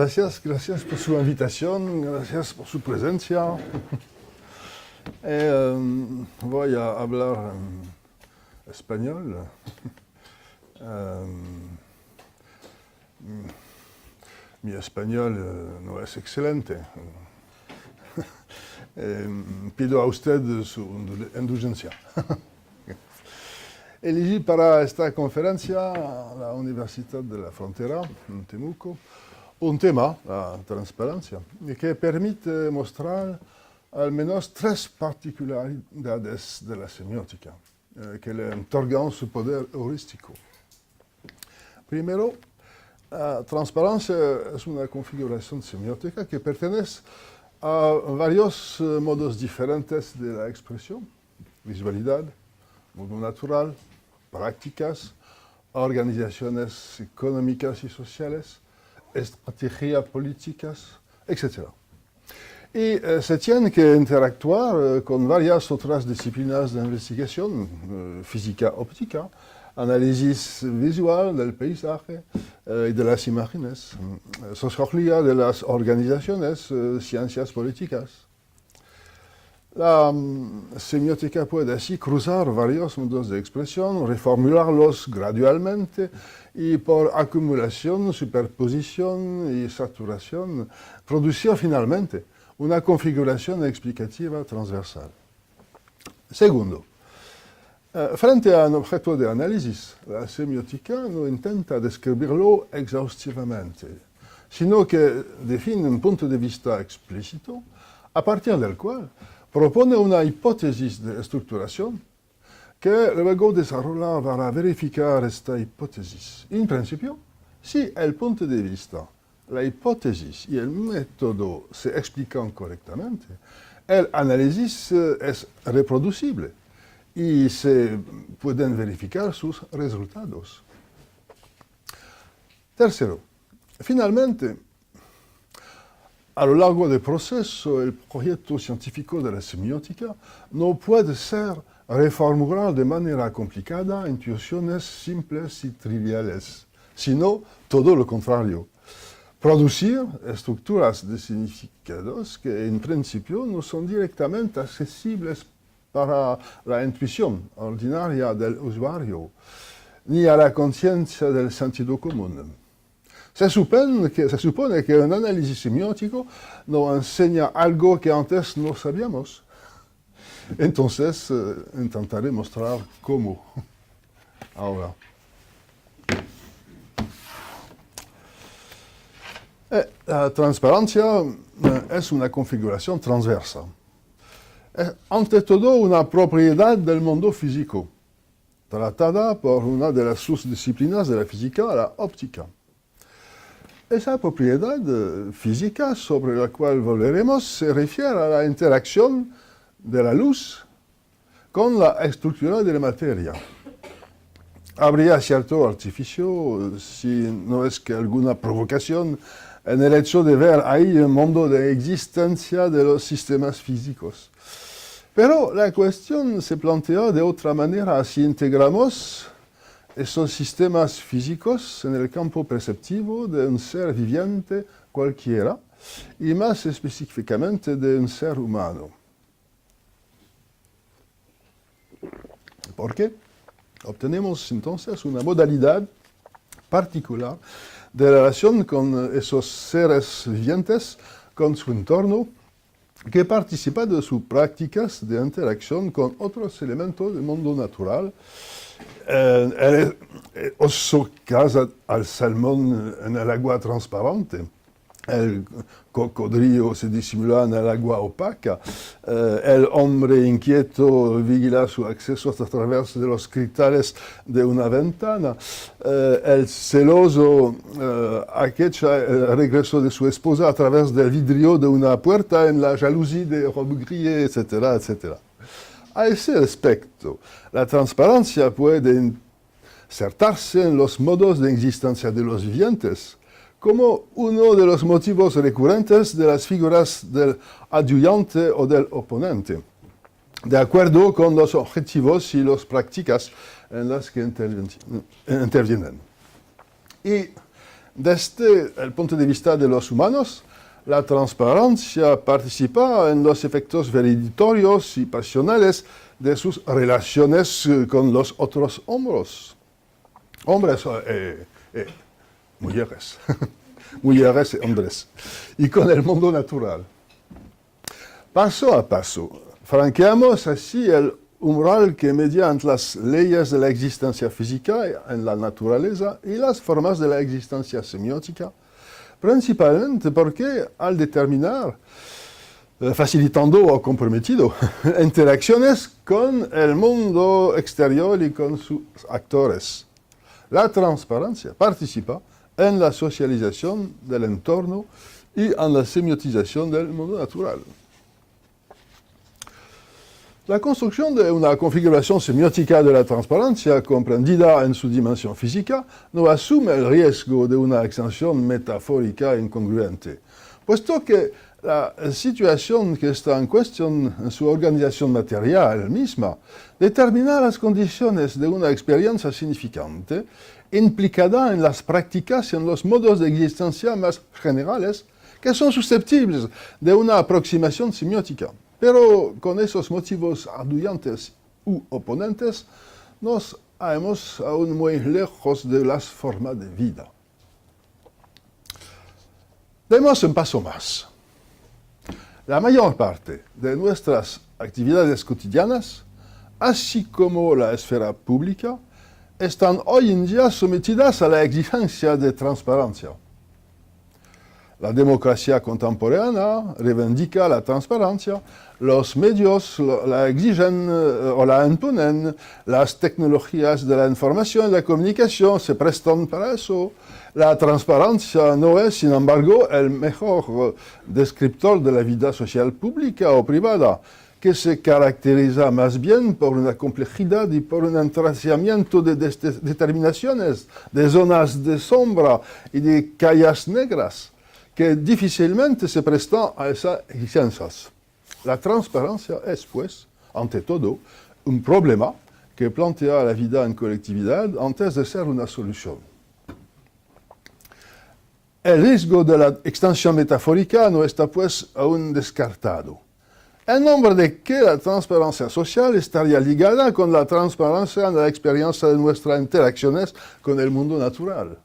gracias por su invitación, gracias por su presencia. Voy a hablar en español. Mi español no es excelente. Pido a usted su indulgencia. Elegí para esta conferencia a la Universidad de la Frontera, en Temuco, un tema, la transparencia, que permite mostrar al menos tres particularidades de la semiótica que le otorgan su poder heurístico. Primero, la transparencia es una configuración semiótica que pertenece a varios modos diferentes de la expresión: visualidad, modo natural, prácticas, organizaciones económicas y sociales, estrategias políticas, etc. Y se tiene que interactuar con varias otras disciplinas de investigación: física óptica, análisis visual del paisaje y de las imágenes, sociología de las organizaciones, ciencias políticas. La semiótica puede así cruzar varios modos de expresión, reformularlos gradualmente y por acumulación, superposición y saturación, producir finalmente una configuración explicativa transversal. Segundo, frente a un objeto de análisis, la semiótica no intenta describirlo exhaustivamente, sino que define un punto de vista explícito a partir del cual propone una hipótesis de estructuración que luego desarrolla para verificar esta hipótesis. En principio, si el punto de vista, la hipótesis y el método se explican correctamente, el análisis es reproducible y se pueden verificar sus resultados. Tercero, finalmente, a lo largo del proceso, el proyecto científico de la semiótica no puede ser reformular de manera complicada intuiciones simples y triviales, sino todo lo contrario: producir estructuras de significados que en principio no son directamente accesibles para la intuición ordinaria del usuario, ni a la conciencia del sentido común. Se supone que un análisis semiótico nos enseña algo que antes no sabíamos. Entonces, intentaré mostrar cómo. Ahora. La transparencia es una configuración transversa. Es ante todo una propiedad del mundo físico, tratada por una de las subdisciplinas de la física, la óptica. Esa propiedad física sobre la cual volveremos se refiere a la interacción de la luz con la estructura de la materia. Habría cierto artificio, si no es que alguna provocación, en el hecho de ver ahí el mundo de existencia de los sistemas físicos. Pero la cuestión se plantea de otra manera si integramos esos sistemas físicos en el campo perceptivo de un ser viviente cualquiera, y más específicamente de un ser humano. ¿Por qué? Obtenemos entonces una modalidad particular de relación con esos seres vivientes, con su entorno, que participa de sus prácticas de interacción con otros elementos del mundo natural. El oso caza al salmón en el agua transparente, el cocodrilo se disimula en el agua opaca, el hombre inquieto vigila su acceso a través de los cristales de una ventana, el celoso acecha el regreso de su esposa a través del vidrio de una puerta en la jalousie de Robbe-Grillet, etcétera, etcétera. A ese respecto, la transparencia puede insertarse en los modos de existencia de los vivientes como uno de los motivos recurrentes de las figuras del adyuvante o del oponente, de acuerdo con los objetivos y las prácticas en las que intervienen. Y Desde el punto de vista de los humanos, la transparencia participa en los efectos validatorios y pasionales de sus relaciones con los otros hombres. Mujeres. Mujeres y hombres. Y con el mundo natural. Paso a paso, franqueamos así el umbral que mediante las leyes de la existencia física en la naturaleza y las formas de la existencia semiótica, principalmente porque al determinar, facilitando o comprometido interacciones con el mundo exterior y con sus actores, la transparencia participa en la socialización del entorno y en la semiotización del mundo natural. La construcción de una configuración semiótica de la transparencia comprendida en su dimensión física no asume el riesgo de una extensión metafórica incongruente, puesto que la situación que está en cuestión en su organización material misma determina las condiciones de una experiencia significante implicada en las prácticas y en los modos de existencia más generales que son susceptibles de una aproximación semiótica. Pero con esos motivos arguyentos u oponentes, nos hallamos aún muy lejos de las formas de vida. Demos un paso más. La mayor parte de nuestras actividades cotidianas, así como la esfera pública, están hoy en día sometidas a la exigencia de transparencia. La democracia contemporánea reivindica la transparencia, los medios la exigen o la imponen, las tecnologías de la información y la comunicación se prestan para eso. La transparencia no es, sin embargo, el mejor descriptor de la vida social pública o privada, que se caracteriza más bien por una complejidad y por un entrecimiento de determinaciones, de zonas de sombra y de calles negras, que difícilmente se prestan a esas exigencias. La transparencia es, pues, ante todo, un problema que plantea la vida en colectividad antes de ser una solución. El riesgo de la extensión metafórica no está, pues, aún descartado, en nombre de que la transparencia social estaría ligada con la transparencia en la experiencia de nuestras interacciones con el mundo natural.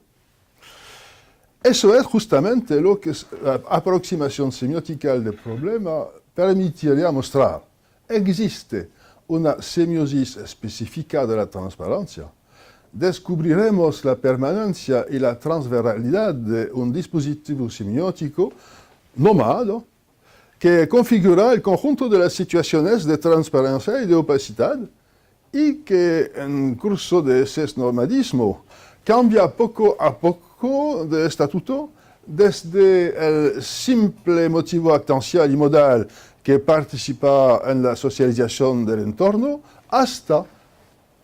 Eso es justamente lo que la aproximación semiótica del problema permitiría mostrar. Existe una semiosis específica de la transparencia. Descubriremos la permanencia y la transversalidad de un dispositivo semiótico nómada que configura el conjunto de las situaciones de transparencia y de opacidad y que en curso de ese nomadismo cambia poco a poco de estatuto desde el simple motivo actancial y modal que participa en la socialización del entorno hasta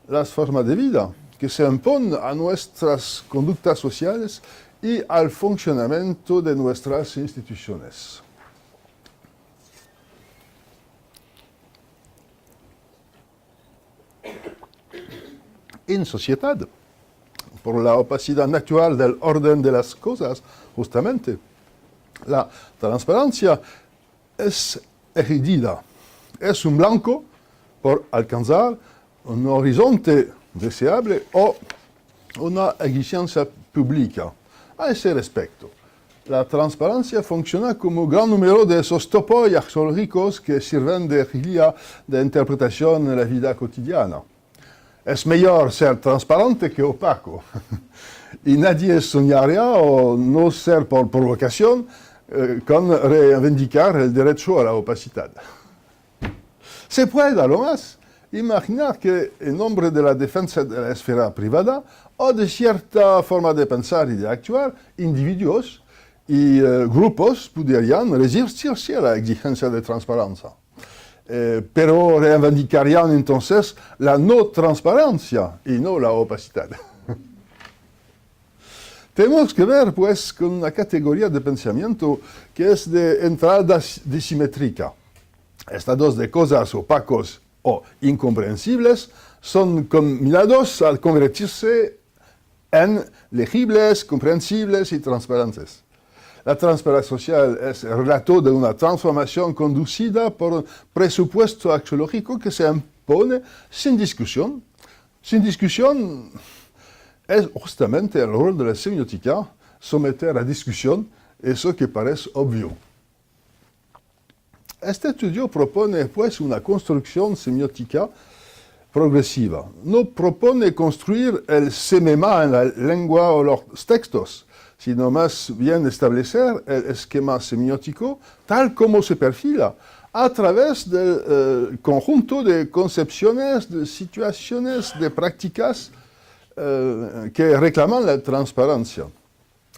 las formas de vida que se imponen a nuestras conductas sociales y al funcionamiento de nuestras instituciones. En sociedad, por la opacidad natural del orden de las cosas, justamente, la transparencia es exigida, es un blanco por alcanzar un horizonte deseable o una exigencia pública. A ese respecto, la transparencia funciona como un gran número de esos topos axiológicos que sirven de guía de interpretación en la vida cotidiana. Es mejor ser transparente que opaco. Y nadie soñaría o no ser por provocación con reivindicar el derecho a la opacidad. Se puede, además, imaginar que en nombre de la defensa de la esfera privada o de cierta forma de pensar y de actuar, individuos y grupos podrían resistirse a la exigencia de transparencia. Pero reivindicarían entonces la no transparencia y no la opacidad. Tenemos que ver, pues, con una categoría de pensamiento que es de entrada disimétrica. Estados de cosas opacos o incomprensibles son combinados al convertirse en legibles, comprensibles y transparentes. La transparencia social es el relato de una transformación conducida por un presupuesto axiológico que se impone sin discusión. Sin discusión es justamente el rol de la semiótica, someter a discusión eso que parece obvio. Este estudio propone, pues, una construcción semiótica progresiva. No propone construir el semema en la lengua o los textos, sino más bien establecer el esquema semiótico tal como se perfila a través del conjunto de concepciones, de situaciones, de prácticas que reclaman la transparencia.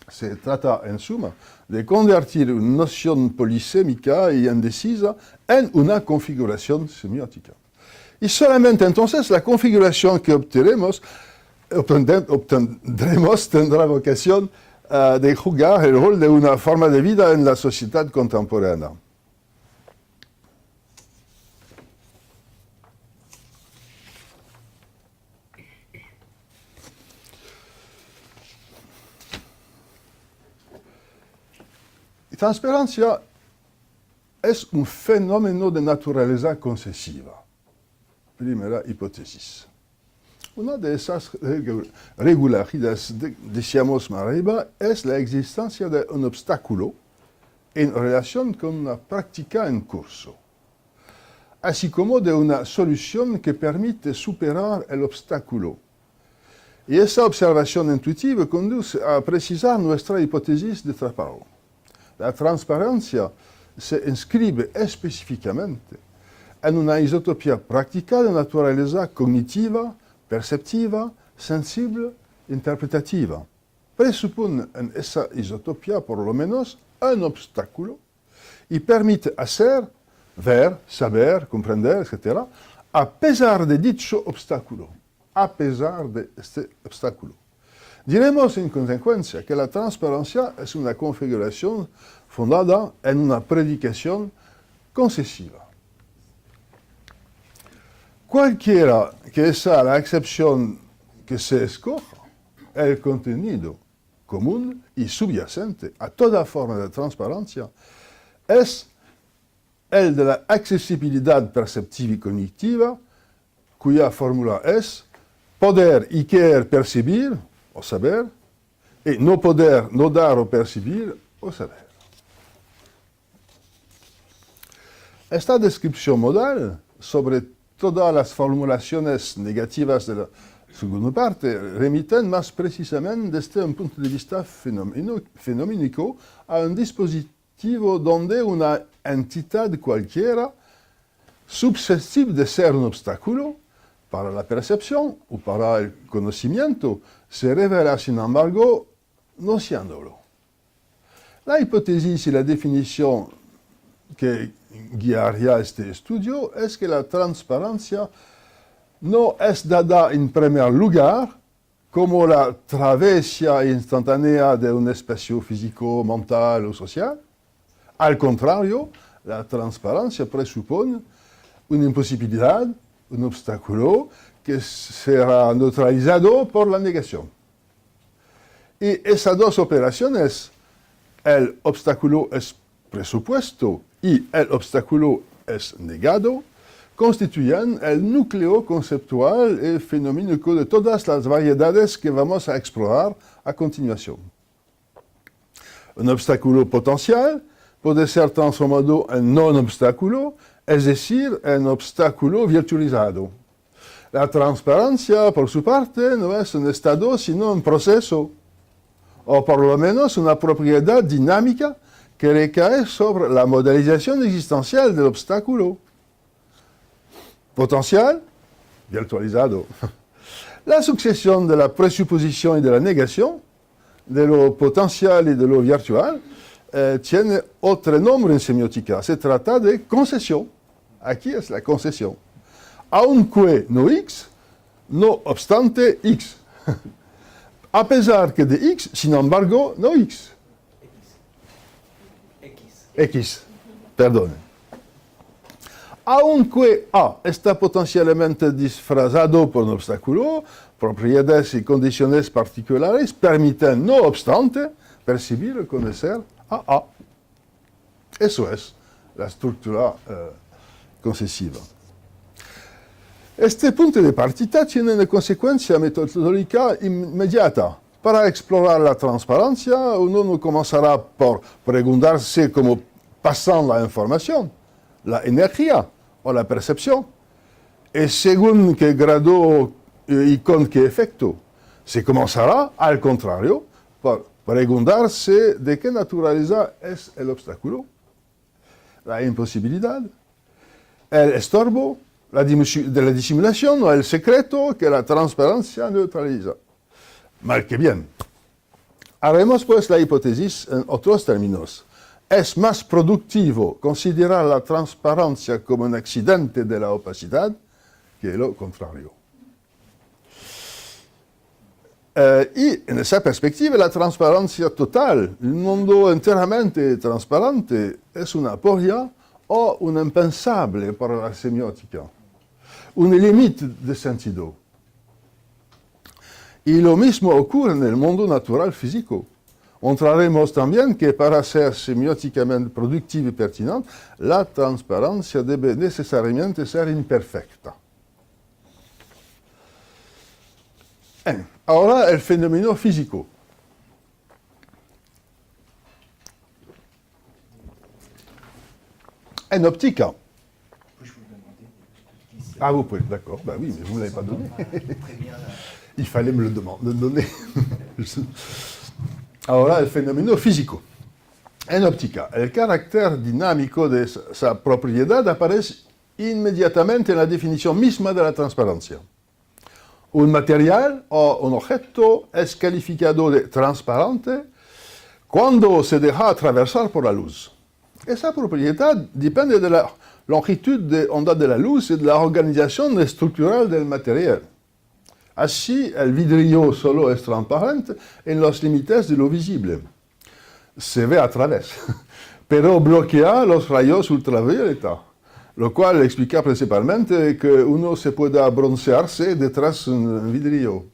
Se trata, en suma, de convertir una noción polisémica y indecisa en una configuración semiótica. Y solamente entonces la configuración que obtendremos tendrá vocación de jugar el rol de una forma de vida en la sociedad contemporánea. Transparencia es un fenómeno de naturaleza concesiva. Primera hipótesis. Una de esas regularidades, decíamos más arriba, es la existencia de un obstáculo en relación con una práctica en curso, así como de una solución que permite superar el obstáculo. Y esa observación intuitiva conduce a precisar nuestra hipótesis de trabajo. La transparencia se inscribe específicamente en una isotopía práctica de naturaleza cognitiva, perceptiva, sensible, interpretativa. Presupone en esa isotopía, por lo menos, un obstáculo y permite hacer, ver, saber, comprender, etc., a pesar de dicho obstáculo, a pesar de este obstáculo. Diremos en consecuencia que la transparencia es una configuración fundada en una predicación concesiva. Cualquiera que sea la excepción que se escoja, el contenido común y subyacente a toda forma de transparencia es el de la accesibilidad perceptiva y cognitiva, cuya fórmula es poder y querer percibir o saber, y no poder, no dar o percibir o saber. Esta descripción modal sobre todas las formulaciones negativas de la segunda parte remiten más precisamente desde un punto de vista fenoménico a un dispositivo donde una entidad cualquiera, susceptible de ser un obstáculo para la percepción o para el conocimiento, se revela, sin embargo, no siéndolo. La hipótesis y la definición que guiaría este estudio es que la transparencia no es dada en primer lugar como la travesía instantánea de un espacio físico, mental o social. Al contrario, la transparencia presupone una imposibilidad, un obstáculo que será neutralizado por la negación. Y esas dos operaciones, el obstáculo es presupuesto y el obstáculo es negado, constituyen el núcleo conceptual y fenoménico de todas las variedades que vamos a explorar a continuación. Un obstáculo potencial puede ser transformado en non-obstáculo, es decir, en obstáculo virtualizado. La transparencia, por su parte, no es un estado, sino un proceso, o por lo menos una propiedad dinámica que recae sobre la modelización existencial del obstáculo. Potencial, virtualizado. La sucesión de la presuposición y de la negación, de lo potencial y de lo virtual, tiene otro nombre en semiótica. Se trata de concesión. Aquí es la concesión. Aunque no X, no obstante X. A pesar que de X, sin embargo, no X. X, perdone. aunque A está potencialmente disfrazado por un obstáculo, propiedades y condiciones particulares permiten, no obstante, percibir y conocer a A. Eso es la estructura concesiva. Este punto de partida tiene una consecuencia metodológica inmediata. Para explorar la transparencia, uno no comenzará por preguntarse cómo pasan la información, la energía o la percepción, y según qué grado y con qué efecto. Se comenzará, al contrario, por preguntarse de qué naturaleza es el obstáculo, la imposibilidad, el estorbo, de la disimulación o el secreto que la transparencia neutraliza. Mal que bien. Haremos pues la hipótesis en otros términos. Es más productivo considerar la transparencia como un accidente de la opacidad que lo contrario. Y en esa perspectiva, la transparencia total, un mundo enteramente transparente, es una apoya o un impensable para la semiótica, un límite de sentido. Y lo mismo ocurre en el mundo natural físico. Encontraremos también que para ser semióticamente productiva y pertinente, la transparencia debe necesariamente ser imperfecta. Ahora el fenómeno físico. En óptica. Ah, vous pouvez, d'accord. Ben oui, mais vous ne l'avez pas donné. Il fallait me le donner. Ahora el fenómeno físico. En óptica, el carácter dinámico de sa propiedad aparece inmediatamente en la definición misma de la transparencia. Un material o un objeto es calificado de transparente cuando se deja atravesar por la luz. Esa propiedad depende de la longitud de onda de la luz y de la organización estructural del material. Así, el vidrio solo es transparente en los límites de lo visible. Se ve a través, pero bloquea los rayos ultravioleta, lo cual explica principalmente que uno se pueda broncearse detrás de un vidrio.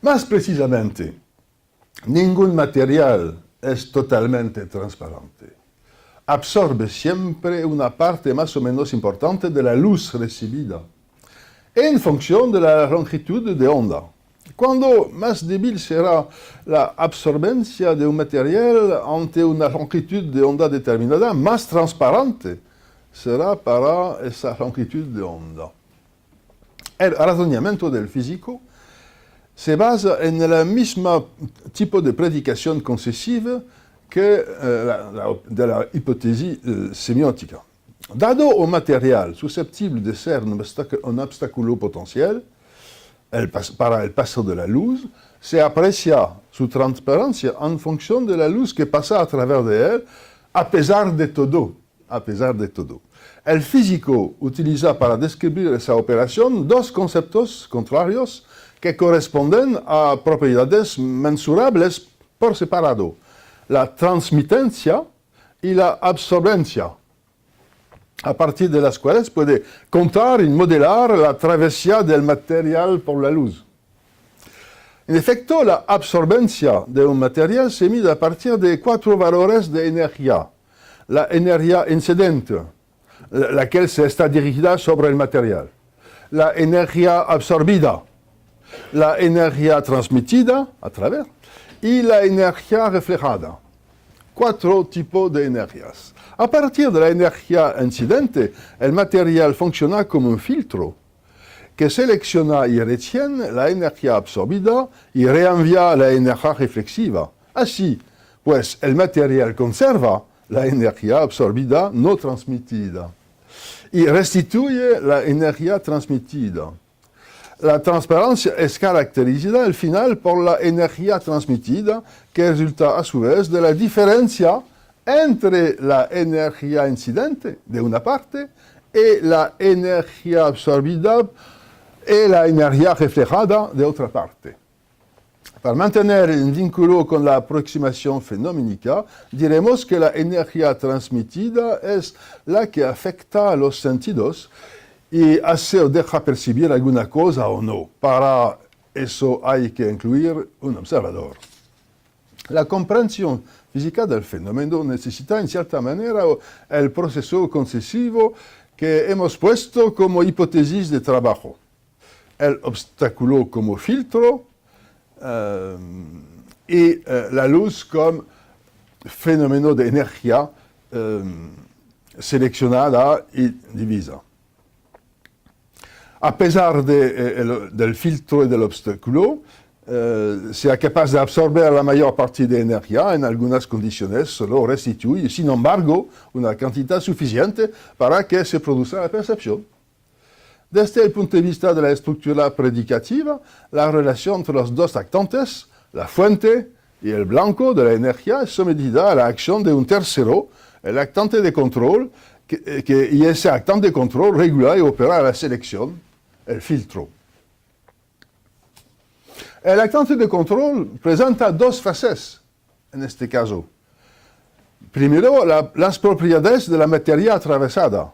Más precisamente, ningún material es totalmente transparente. Absorbe siempre una parte más o menos importante de la luz recibida, en función de la longitud de onda. Cuando más débil será la absorbencia de un material ante una longitud de onda determinada, más transparente será para esa longitud de onda. El razonamiento del físico se basa en el mismo tipo de predicación concesiva que de la hipótesis semiótica. Dado un material susceptible de ser un obstáculo potencial para el paso de la luz, se aprecia su transparencia en función de la luz que pasa a través de él, a pesar de todo. El físico utiliza para describir esa operación dos conceptos contrarios que corresponden a propiedades mensurables por separado: la transmitencia y la absorbencia, a partir de las cuales puede contar y modelar la travesía del material por la luz. En efecto, la absorbencia de un material se mide a partir de 4 valores de energía. La energía incidente, la que está dirigida sobre el material. La energía absorbida, la energía transmitida a través, y la energía reflejada. 4 tipos de energías. A partir de la energía incidente, el material funciona como un filtro que selecciona y retiene la energía absorbida y reenvía la energía reflexiva. Así, pues, el material conserva la energía absorbida no transmitida y restituye la energía transmitida. La transparencia es caracterizada al final por la energía transmitida, que resulta a su vez de la diferencia entre la energía incidente de una parte y la energía absorbida y la energía reflejada de otra parte. Para mantener un vínculo con la aproximación fenoménica, diremos que la energía transmitida es la que afecta a los sentidos y hace o deja percibir alguna cosa o no. Para eso hay que incluir un observador. La comprensión física del fenómeno necesita en cierta manera el proceso concesivo que hemos puesto como hipótesis de trabajo. El obstáculo como filtro y la luz como fenómeno de energía seleccionada y divisa. A pesar del filtro y del obstáculo, sea capaz de absorber la mayor parte de energía, en algunas condiciones solo restituye, sin embargo, una cantidad suficiente para que se produzca la percepción. Desde el punto de vista de la estructura predicativa, la relación entre los dos actantes, la fuente y el blanco de la energía, es sometida a la acción de un tercero, el actante de control, y ese actante de control regula y opera la selección, el filtro. El actante de control presenta dos fases en este caso. Primero, las propiedades de la materia atravesada.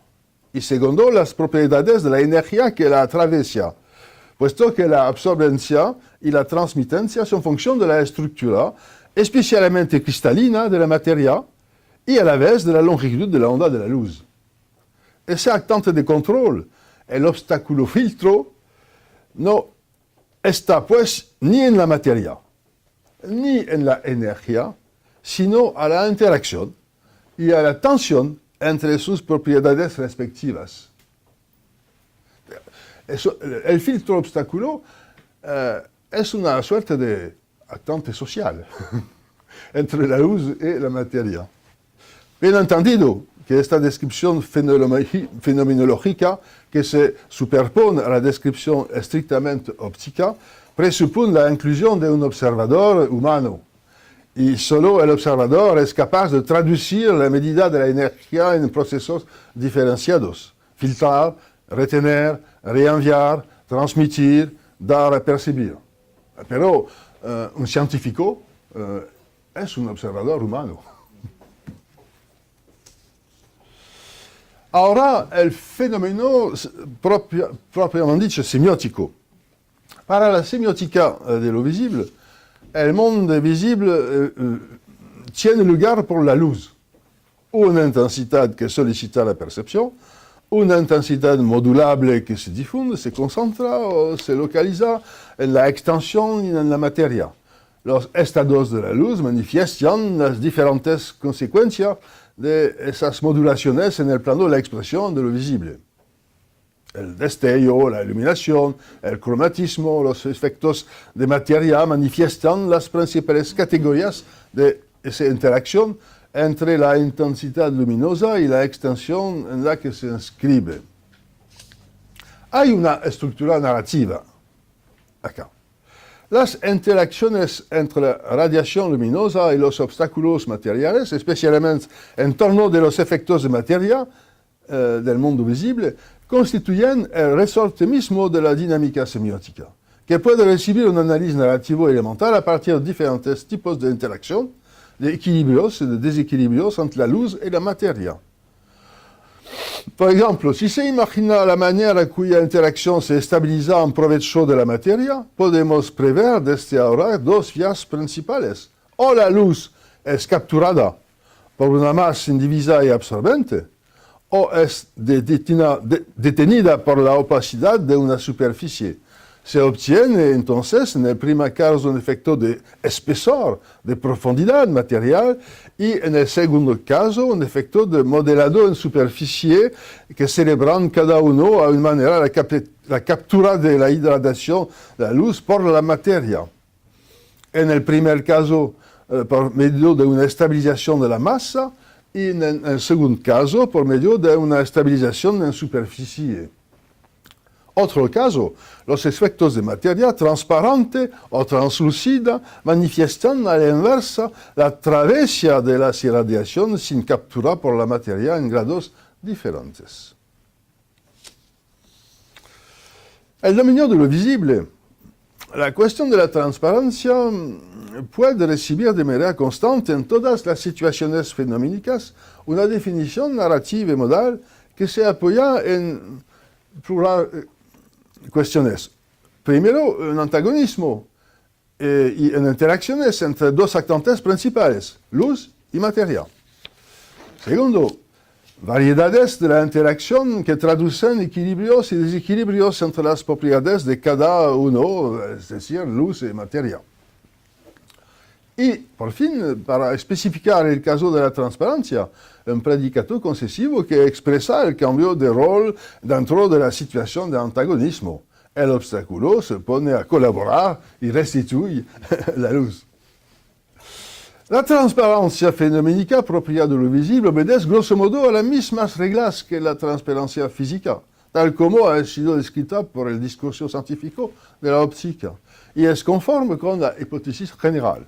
Y segundo, las propiedades de la energía que la atraviesa, puesto que la absorbencia y la transmitencia son función de la estructura, especialmente cristalina de la materia, y a la vez de la longitud de la onda de la luz. Ese actante de control, el obstáculo filtro, no está pues ni en la materia, ni en la energía, sino a la interacción y a la tensión entre sus propiedades respectivas. El filtro obstáculo es una suerte de actante social entre la luz y la materia. Bien entendido que esta descripción fenomenológica que se superpone a la descripción estrictamente óptica presupone la inclusión de un observador humano. Y solo el observador es capaz de traducir la medida de la energía en procesos diferenciados. Filtrar, retener, reenviar, transmitir, dar a percibir. Pero un científico es un observador humano. Ahora, el fenómeno propiamente dicho semiótico. Para la semiótica de lo visible, el mundo visible tiene lugar por la luz. Una intensidad que solicita la percepción, una intensidad modulable que se difunde, se concentra o se localiza en la extensión y en la materia. Los estados de la luz manifiestan las diferentes consecuencias de esas modulaciones en el plano de la expresión de lo visible. El destello, la iluminación, el cromatismo, los efectos de materia manifiestan las principales categorías de esa interacción entre la intensidad luminosa y la extensión en la que se inscribe. Hay una estructura narrativa acá. Las interacciones entre la radiación luminosa y los obstáculos materiales, especialmente en torno de los efectos de materia del mundo visible, constituyen el resorte mismo de la dinámica semiótica, que puede recibir un análisis narrativo elemental a partir de diferentes tipos de interacción, de equilibrios y de desequilibrios entre la luz y la materia. Por ejemplo, si se imagina la manera cuya interacción se estabiliza en provecho de la materia, podemos prever desde ahora dos vías principales. O la luz es capturada por una masa indivisa y absorbente, o es detenida por la opacidad de una superficie. Se obtiene entonces en el primer caso un efecto de espesor, de profundidad material, y en el segundo caso un efecto de modelado en superficie que celebran cada uno a una manera la captura de la hidratación de la luz por la materia. En el primer caso por medio de una estabilización de la masa, y en el segundo caso por medio de una estabilización en superficie. Otro caso, los efectos de materia transparente o translúcida manifiestan a la inversa la travesía de las irradiaciones sin captura por la materia en grados diferentes. El dominio de lo visible la cuestión de la transparencia puede recibir de manera constante en todas las situaciones fenoménicas una definición narrativa y modal que se apoya en plural cuestiones. Primero, un antagonismo y en interacciones entre dos actores principales, luz y materia. Segundo, variedades de la interacción que traducen equilibrios y desequilibrios entre las propiedades de cada uno, es decir, luz y materia. Y, por fin, para especificar el caso de la transparencia, un predicado concesivo que expresa el cambio de rol dentro de la situación de antagonismo. El obstáculo se pone a colaborar y restituye la luz. La transparencia fenoménica propia de lo visible obedece grosso modo a las mismas reglas que la transparencia física, tal como ha sido descrita por el discurso científico de la óptica, y es conforme con la hipótesis general.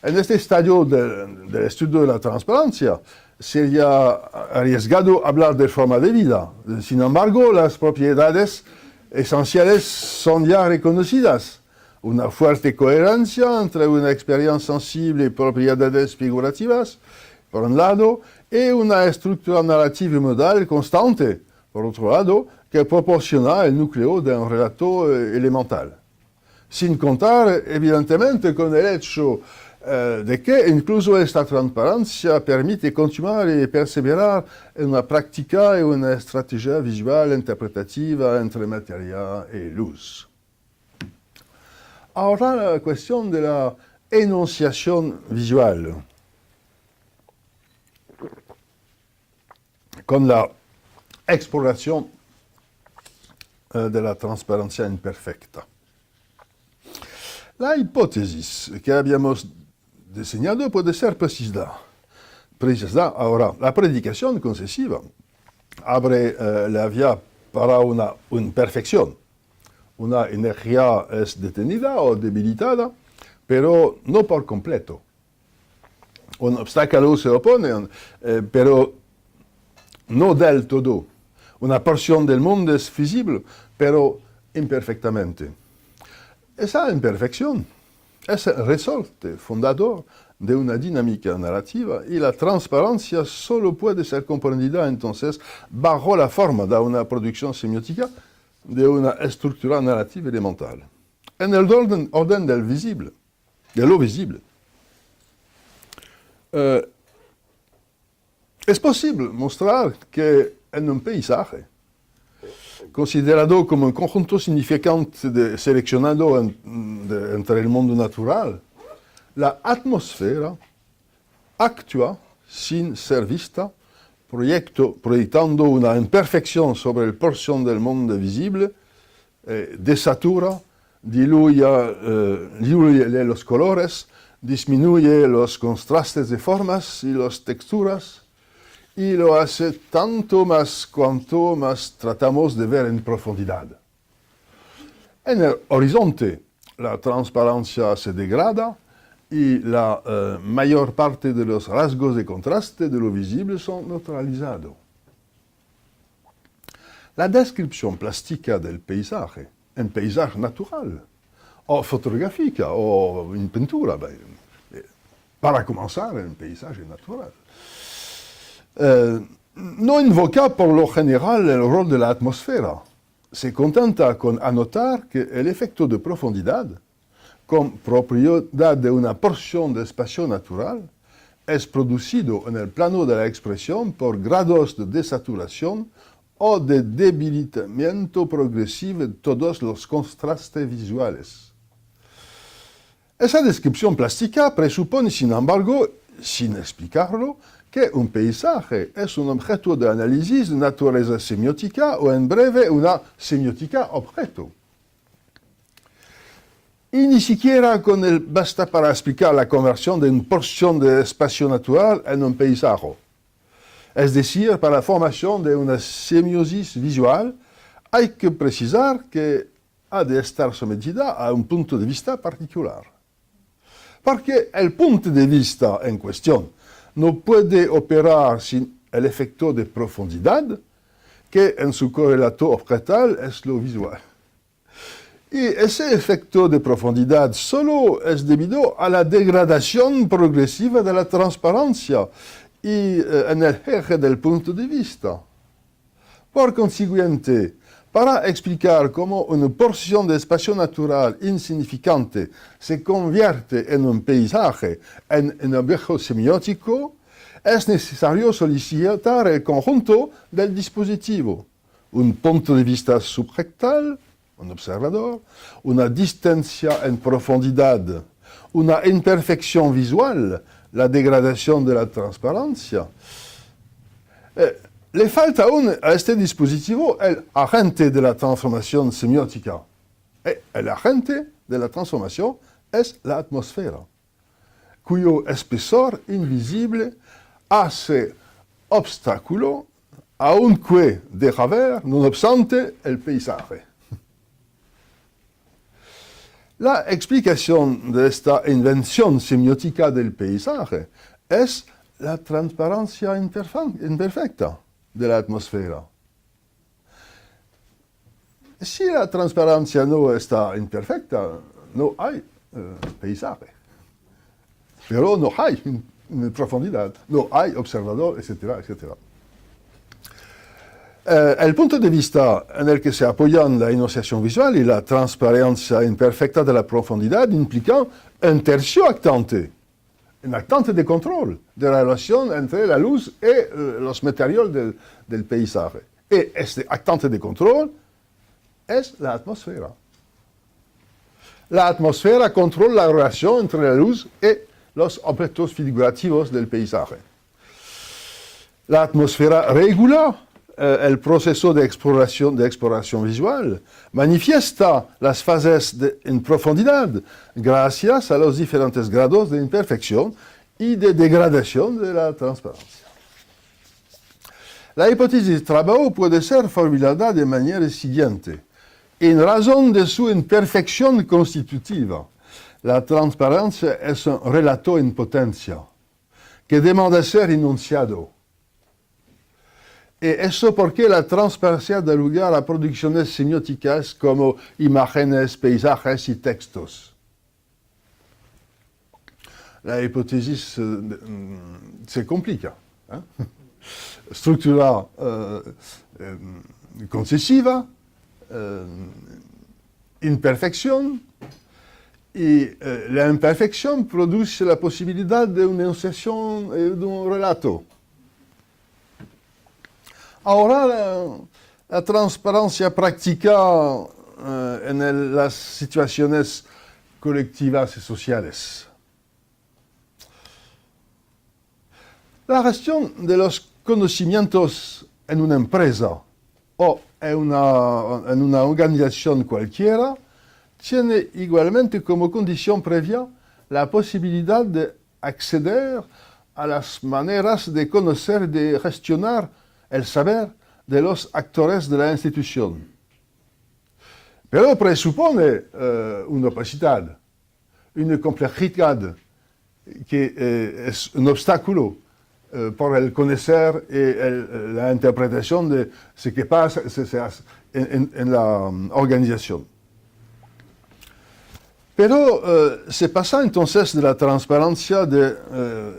En este estadio del estudio de la transparencia, sería arriesgado hablar de forma de vida. Sin embargo, las propiedades esenciales son ya reconocidas. Una fuerte coherencia entre una experiencia sensible y propiedades figurativas, por un lado, y una estructura narrativa y modal constante, por otro lado, que proporciona el núcleo de un relato elemental. Sin contar, evidentemente, con el hecho de que incluso esta transparencia permite continuar y perseverar en una práctica y una estrategia visual interpretativa entre materia y luz. Ahora la cuestión de la enunciación visual. Con la exploración de la transparencia imperfecta. La hipótesis que habíamos diseñado puede ser precisa. Ahora, la predicación concesiva abre la vía para una imperfección. Una energía es detenida o debilitada, pero no por completo. Un obstáculo se opone, pero no del todo. Una porción del mundo es visible, pero imperfectamente. Esa imperfección es el resorte fundador de una dinámica narrativa y la transparencia solo puede ser comprendida entonces bajo la forma de una producción semiótica de una estructura narrativa elemental. En el orden del visible, de lo visible. Es posible mostrar que en un paisaje, considerado como un conjunto significante seleccionado entre el mundo natural, la atmósfera actúa sin ser vista, proyectando una imperfección sobre la porción del mundo visible, desatura, diluye los colores, disminuye los contrastes de formas y las texturas, y lo hace tanto más cuanto más tratamos de ver en profundidad. En el horizonte, la transparencia se degrada y la mayor parte de los rasgos de contraste de lo visible son neutralizados. La descripción plástica del paisaje, en paisaje natural, o fotográfica, o en pintura, para comenzar, en paisaje natural, no invoca por lo general el rol de la atmósfera. Se contenta con anotar que el efecto de profundidad, con propiedad de una porción de espacio natural, es producido en el plano de la expresión por grados de desaturación o de debilitamiento progresivo de todos los contrastes visuales. Esa descripción plástica presupone, sin embargo, sin explicarlo, que un paisaje es un objeto de análisis de naturaleza semiótica o, en breve, una semiótica objeto. Y ni siquiera con él basta para explicar la conversión de una porción de espacio natural en un paisaje. Es decir, para la formación de una semiosis visual, hay que precisar que ha de estar sometida a un punto de vista particular. Porque el punto de vista en cuestión no puede operar sin el efecto de profundidad, que en su correlato objetal es lo visual. Y ese efecto de profundidad solo es debido a la degradación progresiva de la transparencia y en el eje del punto de vista. Por consiguiente, para explicar cómo una porción de espacio natural insignificante se convierte en un paisaje, en un objeto semiótico, es necesario solicitar el conjunto del dispositivo. Un punto de vista subjectal, un observador, una distancia en profundidad, una imperfección visual, la degradación de la transparencia. Le falta aún a este dispositivo el agente de la transformación semiótica. El agente de la transformación es la atmósfera, cuyo espesor invisible hace obstáculo, aunque deja ver, no obstante, el paisaje. La explicación de esta invención semiótica del paisaje es la transparencia imperfecta de la atmósfera. Si la transparencia no está imperfecta, no hay paisaje. Pero no hay profundidad, no hay observador, etcétera, etcétera. El punto de vista en el que se apoyan la enunciación visual y la transparencia imperfecta de la profundidad implican un tercio actante, un actante de control de la relación entre la luz y los materiales del paisaje. Y este actante de control es la atmósfera. La atmósfera controla la relación entre la luz y los objetos figurativos del paisaje. La atmósfera regula el proceso de exploración visual, manifiesta las fases en profundidad gracias a los diferentes grados de imperfección y de degradación de la transparencia. La hipótesis de trabajo puede ser formulada de manera siguiente. En razón de su imperfección constitutiva, la transparencia es un relato en potencia que demanda ser enunciado. Y eso porque la transparencia da lugar a producciones semióticas como imágenes, paisajes y textos. La hipótesis se complica. Estructura concesiva, imperfección, y la imperfección produce la posibilidad de una enunciación y de un relato. Ahora, la transparencia práctica en las situaciones colectivas y sociales. La gestión de los conocimientos en una empresa o en una organización cualquiera tiene igualmente como condición previa la posibilidad de acceder a las maneras de conocer y de gestionar el saber de los actores de la institución. Pero presupone una opacidad, una complejidad que es un obstáculo por el conocer y la interpretación de ce que pasa en la organización. Pero se pasa entonces de la transparencia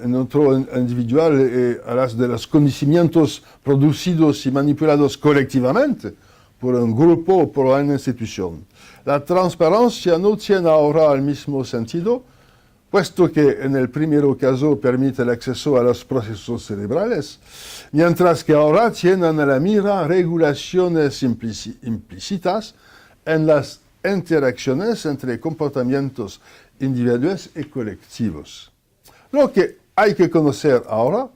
en otro individual a las de los conocimientos producidos y manipulados colectivamente por un grupo o por una institución. La transparencia no tiene ahora el mismo sentido, puesto que en el primer caso permite el acceso a los procesos cerebrales, mientras que ahora tienen a la mira regulaciones implícitas en las interacciones entre comportamientos individuales y colectivos. Lo que hay que conocer ahora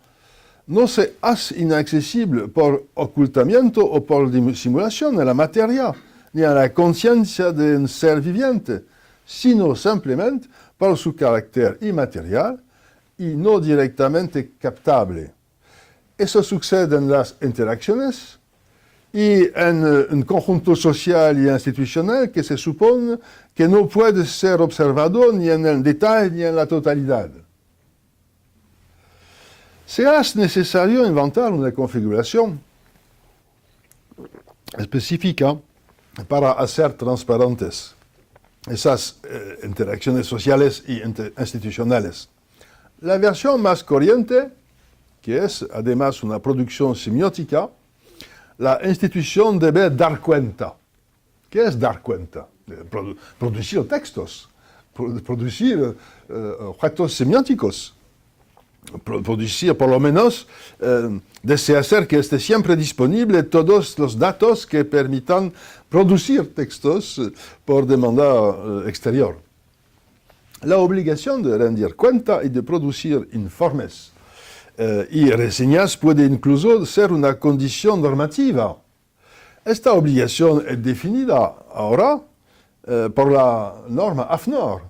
no se hace inaccesible por ocultamiento o por disimulación a la materia ni a la conciencia de un ser viviente, sino simplemente por su carácter inmaterial y no directamente captable. Eso sucede en las interacciones y en un conjunto social y institucional que se supone que no puede ser observado ni en el detalle ni en la totalidad. Se hace necesario inventar una configuración específica para hacer transparentes esas interacciones sociales y institucionales. La versión más corriente, que es además una producción semiótica, la institución debe dar cuenta. ¿Qué es dar cuenta? Producir textos, producir objetos semióticos, producir por lo menos, desea hacer que esté siempre disponible todos los datos que permitan producir textos por demanda exterior. La obligación de rendir cuenta y de producir informes y reseñas puede incluso ser una condición normativa. Esta obligación es definida ahora por la norma AFNOR.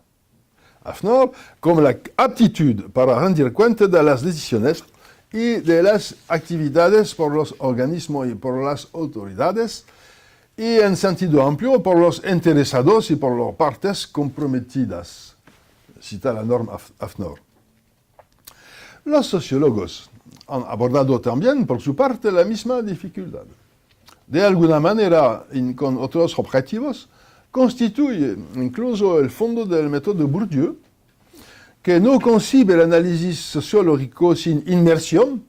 AFNOR como la aptitud para rendir cuenta de las decisiones y de las actividades por los organismos y por las autoridades, y en sentido amplio por los interesados y por las partes comprometidas. Cita la norma AFNOR. Los sociólogos han abordado también, por su parte, la misma dificultad. De alguna manera, con otros objetivos, constituye incluso el fondo del método Bourdieu, que no concibe el análisis sociológico sin inmersión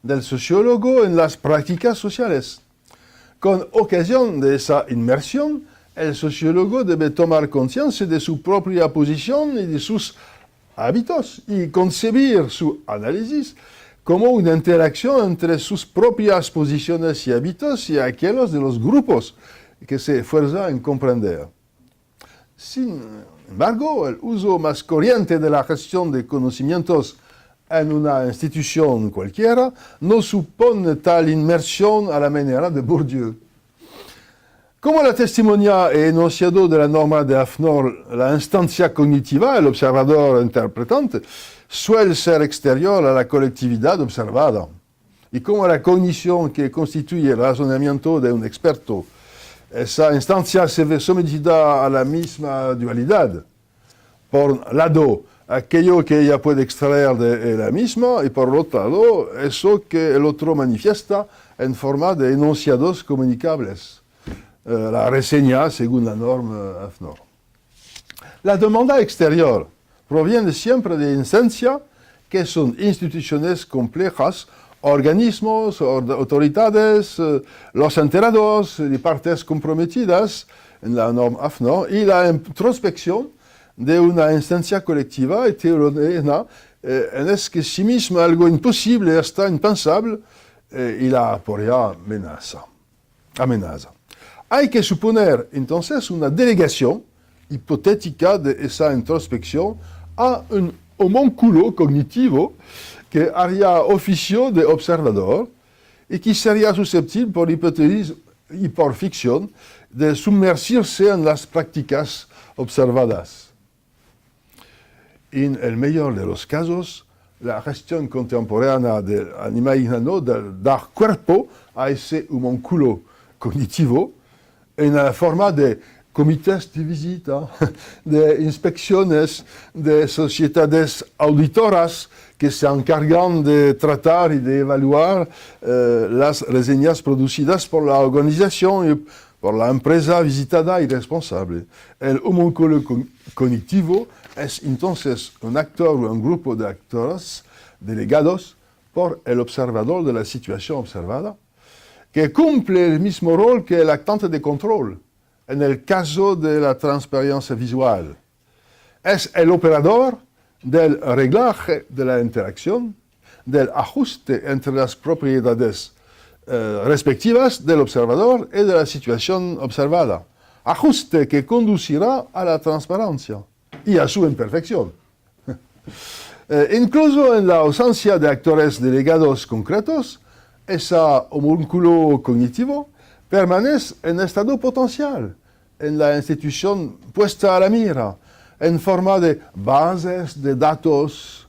del sociólogo en las prácticas sociales. Con ocasión de esa inmersión, el sociólogo debe tomar conciencia de su propia posición y de sus hábitos y concebir su análisis como una interacción entre sus propias posiciones y hábitos y aquellos de los grupos que se esfuerza en comprender. Sin embargo, el uso más corriente de la gestión de conocimientos en una institución cualquiera no supone tal inmersión a la manera de Bourdieu. Como la testimonia e enunciado de la norma de AFNOR, la instancia cognitiva, el observador interpretante, suele ser exterior a la colectividad observada. Y como la cognición que constituye el razonamiento de un experto, esa instancia se ve sometida a la misma dualidad. Por un lado, aquello que ella puede extraer de ella misma, y por otro lado, eso que el otro manifiesta en forma de enunciados comunicables. La reseña según la norma AFNOR. La demanda exterior proviene siempre de instancias que son instituciones complejas, organismos, autoridades, los enterados y partes comprometidas en la norma AFNOR, y la introspección de una instancia colectiva heterogénea en es que sí mismo algo imposible hasta impensable y la apoya amenaza. Hay que suponer entonces una delegación hipotética de esa introspección a un homúnculo cognitivo que haría oficio de observador y que sería susceptible por hipótesis y por ficción de sumergirse en las prácticas observadas. En el mejor de los casos, la gestión contemporánea del imaginado de dar cuerpo a ese homúnculo cognitivo en la forma de comités de visita, de inspecciones, de sociedades auditoras que se encargan de tratar y de evaluar las reseñas producidas por la organización y por la empresa visitada y responsable. El homúnculo cognitivo es entonces un actor o un grupo de actores delegados por el observador de la situación observada, que cumple el mismo rol que el actante de control en el caso de la transparencia visual. Es el operador del reglaje de la interacción, del ajuste entre las propiedades respectivas del observador y de la situación observada. Ajuste que conducirá a la transparencia y a su imperfección. Incluso en la ausencia de actores delegados concretos, ese homúnculo cognitivo permanece en estado potencial, en la institución puesta a la mira, en forma de bases de datos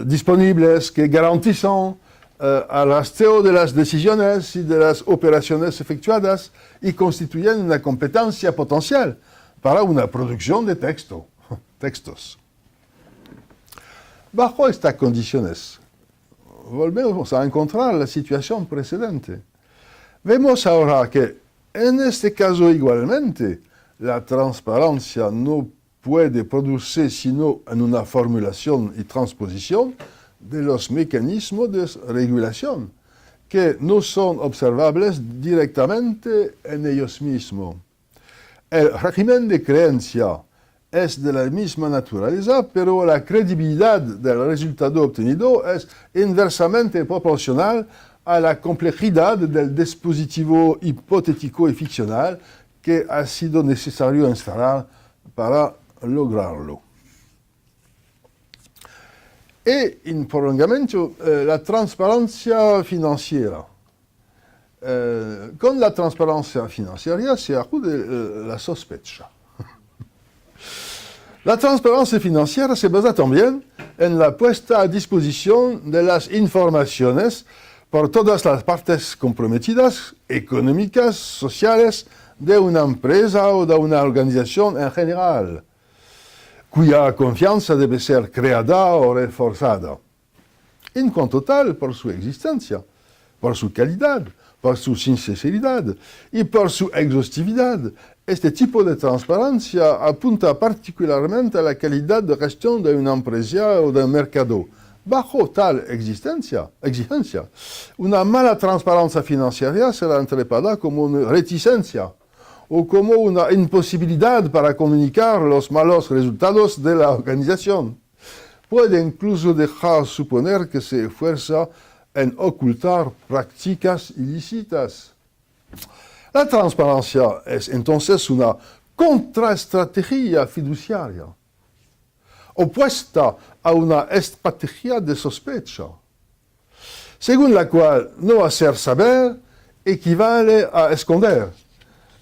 disponibles que garantizan el rastreo de las decisiones y de las operaciones efectuadas y constituyen una competencia potencial para una producción de textos. Bajo estas condiciones, volvemos a encontrar la situación precedente. Vemos ahora que En este caso igualmente, la transparencia no puede producirse sino en una formulación y transposición de los mecanismos de regulación, que no son observables directamente en ellos mismos. El régimen de creencia es de la misma naturaleza, pero la credibilidad del resultado obtenido es inversamente proporcional a la complejidad del dispositivo hipotético y ficcional que ha sido necesario instalar para lograrlo. Y en prolongamento, la transparencia financiera. Con la transparencia financiera se acude la sospecha. La transparencia financiera se basa también en la puesta a disposición de las informaciones por todas las partes comprometidas, económicas, sociales, de una empresa o de una organización en general, cuya confianza debe ser creada o reforzada. En cuanto tal, por su existencia, por su calidad, por su sinceridad y por su exhaustividad, este tipo de transparencia apunta particularmente a la calidad de gestión de una empresa o de un mercado. Bajo tal exigencia, una mala transparencia financiera será interpretada como una reticencia o como una imposibilidad para comunicar los malos resultados de la organización. Puede incluso dejar suponer que se esfuerza en ocultar prácticas ilícitas. La transparencia es entonces una contraestrategia fiduciaria, opuesta a una estrategia de sospecha, según la cual no hacer saber equivale a esconder,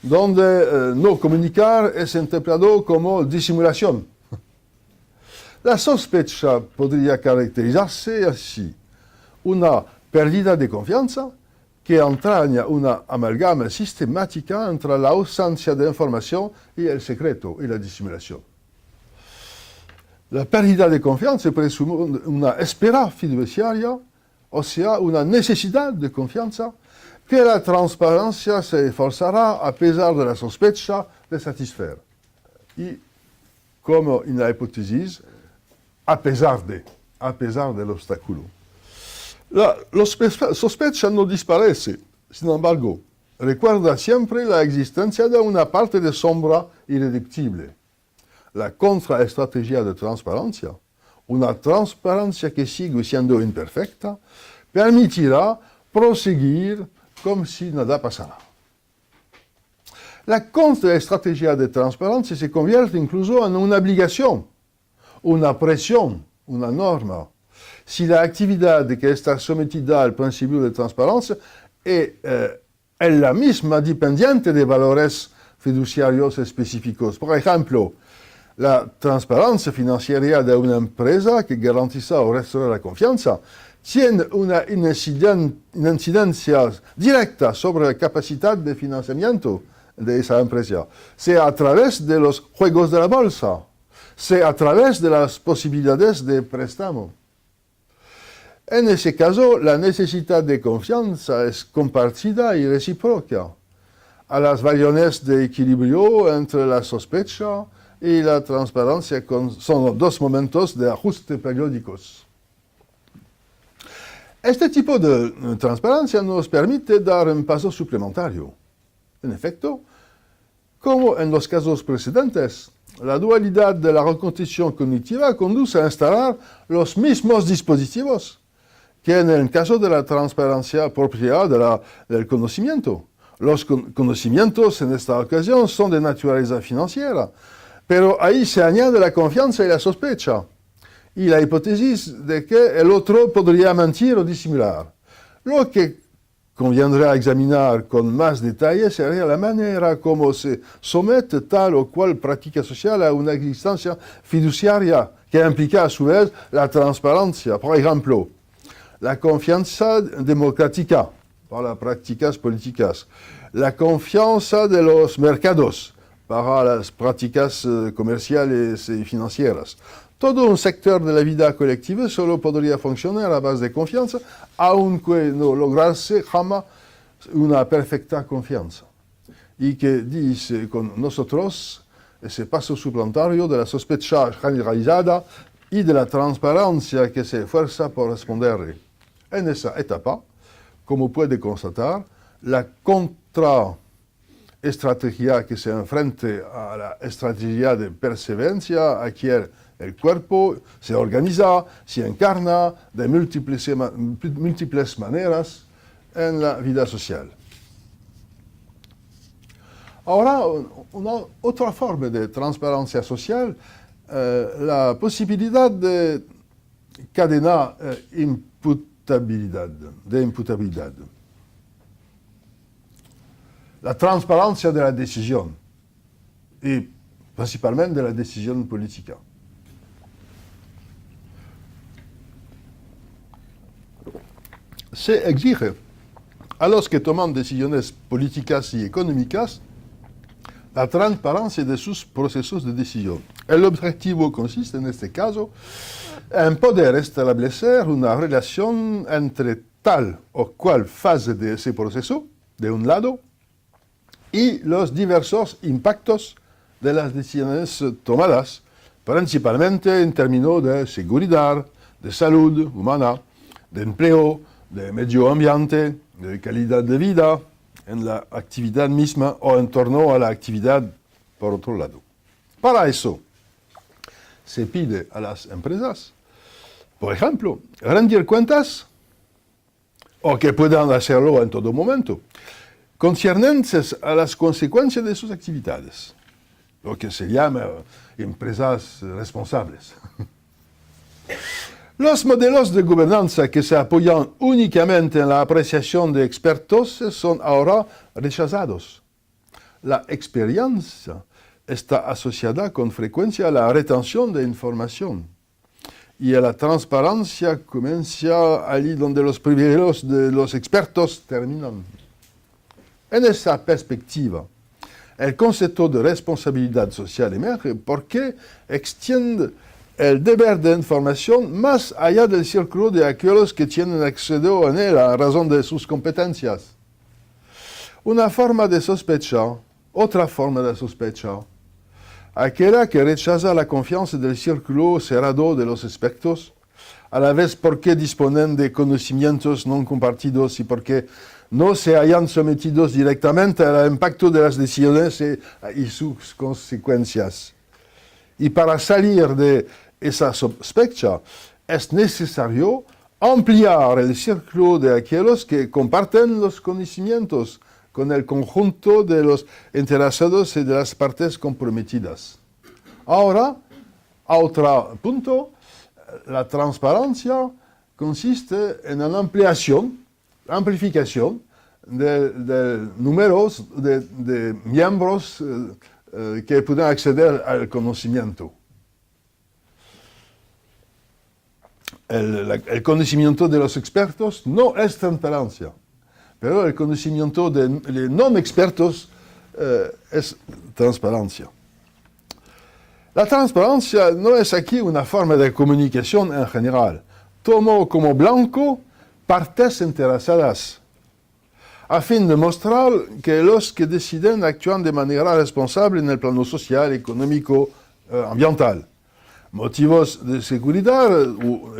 donde no comunicar es interpretado como disimulación. La sospecha podría caracterizarse así: una pérdida de confianza que entraña una amalgama sistemática entre la ausencia de información y el secreto y la disimulación. La pérdida de confianza presume una espera fiduciaria, o sea, una necesidad de confianza que la transparencia se esforzará a pesar de la sospecha de satisfacer. Y, como en la hipótesis, a pesar del obstáculo. La sospecha no desaparece, sin embargo, recuerda siempre la existencia de una parte de sombra irreductible. La contraestrategia de transparencia, una transparencia que sigue siendo imperfecta, permitirá proseguir como si nada pasara. La contraestrategia de transparencia se convierte incluso en una obligación, una presión, una norma. Si la actividad que está sometida al principio de transparencia es la misma dependiente de valores fiduciarios específicos. Por ejemplo, la transparencia financiera de una empresa que garantiza o restaura la confianza tiene una incidencia directa sobre la capacidad de financiamiento de esa empresa, sea a través de los juegos de la bolsa, sea a través de las posibilidades de préstamo. En ese caso, la necesidad de confianza es compartida y recíproca. A las variaciones de equilibrio entre la sospecha y la transparencia son dos momentos de ajuste periódicos. Este tipo de transparencia nos permite dar un paso suplementario. En efecto, como en los casos precedentes, la dualidad de la reconstrucción cognitiva conduce a instalar los mismos dispositivos que en el caso de la transparencia propia del conocimiento. Los conocimientos en esta ocasión son de naturaleza financiera, pero ahí se añade la confianza y la sospecha, y la hipótesis de que el otro podría mentir o disimular. Lo que convendrá examinar con más detalle sería la manera como se somete tal o cual práctica social a una existencia fiduciaria que implica a su vez la transparencia. Por ejemplo, la confianza democrática para las prácticas políticas, la confianza de los mercados para las prácticas comerciales y financieras. Todo un sector de la vida colectiva solo podría funcionar a base de confianza, aunque no lograse jamás una perfecta confianza. y que dice con nosotros ese paso suplementario de la sospecha generalizada y de la transparencia que se esfuerza por responderle. En esa etapa, como puede constatar, la contraestrategia que se enfrente a la estrategia de perseverancia adquiere el cuerpo, se organiza, se encarna de múltiples maneras en la vida social. Ahora, una otra forma de transparencia social, la posibilidad de cadena de imputabilidad. La transparencia de la decisión, y principalmente de la decisión política. Se exige a los que toman decisiones políticas y económicas la transparencia de sus procesos de decisión. El objetivo consiste, en este caso, en poder establecer una relación entre tal o cual fase de ese proceso, de un lado, y los diversos impactos de las decisiones tomadas, principalmente en términos de seguridad, de salud humana, de empleo, de medio ambiente, de calidad de vida, en la actividad misma o en torno a la actividad por otro lado. Para eso, se pide a las empresas, por ejemplo, rendir cuentas, o que puedan hacerlo en todo momento, concernientes a las consecuencias de sus actividades, lo que se llama empresas responsables. Los modelos de gobernanza que se apoyan únicamente en la apreciación de expertos son ahora rechazados. La experiencia está asociada con frecuencia a la retención de información y a la transparencia comienza allí donde los privilegios de los expertos terminan. En esa perspectiva, el concepto de responsabilidad social emerge porque extiende el deber de información más allá del círculo de aquellos que tienen acceso en él a razón de sus competencias. Una forma de sospecha, otra forma de sospecha, aquella que rechaza la confianza del círculo cerrado de los expertos, a la vez porque disponen de conocimientos no compartidos y porque no se hayan sometidos directamente al impacto de las decisiones y sus consecuencias. Y para salir de esa sospecha es necesario ampliar el círculo de aquellos que comparten los conocimientos con el conjunto de los interesados y de las partes comprometidas. Ahora, a otro punto, la transparencia consiste en una amplificación de números de miembros que pueden acceder al conocimiento. El conocimiento de los expertos no es transparencia, pero el conocimiento de no expertos es transparencia. La transparencia no es aquí una forma de comunicación en general. Tomo como blanco partes interesadas, a fin de mostrar que los que deciden actúan de manera responsable en el plano social, económico, ambiental. Motivos de seguridad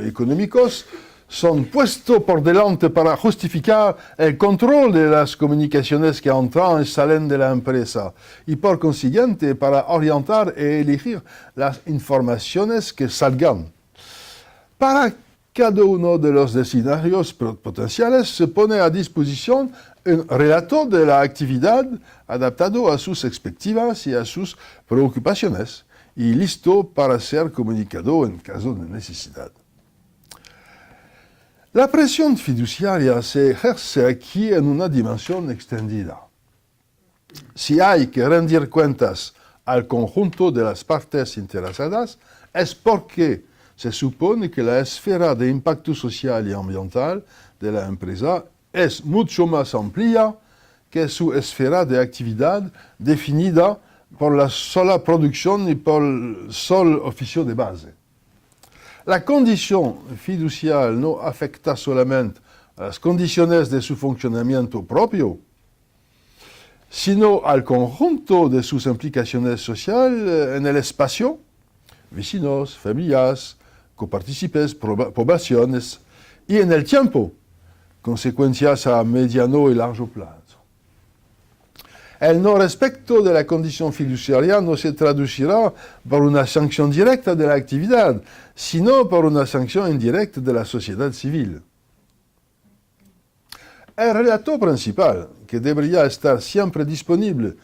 económicos son puestos por delante para justificar el control de las comunicaciones que entran y salen de la empresa y por consiguiente para orientar e elegir las informaciones que salgan. Para cada uno de los escenarios potenciales se pone a disposición un relato de la actividad adaptado a sus expectativas y a sus preocupaciones y listo para ser comunicado en caso de necesidad. La presión fiduciaria se ejerce aquí en una dimensión extendida. Si hay que rendir cuentas al conjunto de las partes interesadas, es porque se supone que la esfera de impacto social y ambiental de la empresa es mucho más amplia que su esfera de actividad definida por la sola producción y por el solo oficio de base. La condición fiducial no afecta solamente a las condiciones de su funcionamiento propio, sino al conjunto de sus implicaciones sociales en el espacio, vecinos, familias, copartícipes, poblaciones, y en el tiempo, consecuencias a mediano y largo plazo. El no respecto de la condición fiduciaria no se traducirá por una sanción directa de la actividad, sino por una sanción indirecta de la sociedad civil. El relator principal, que debería estar siempre disponible,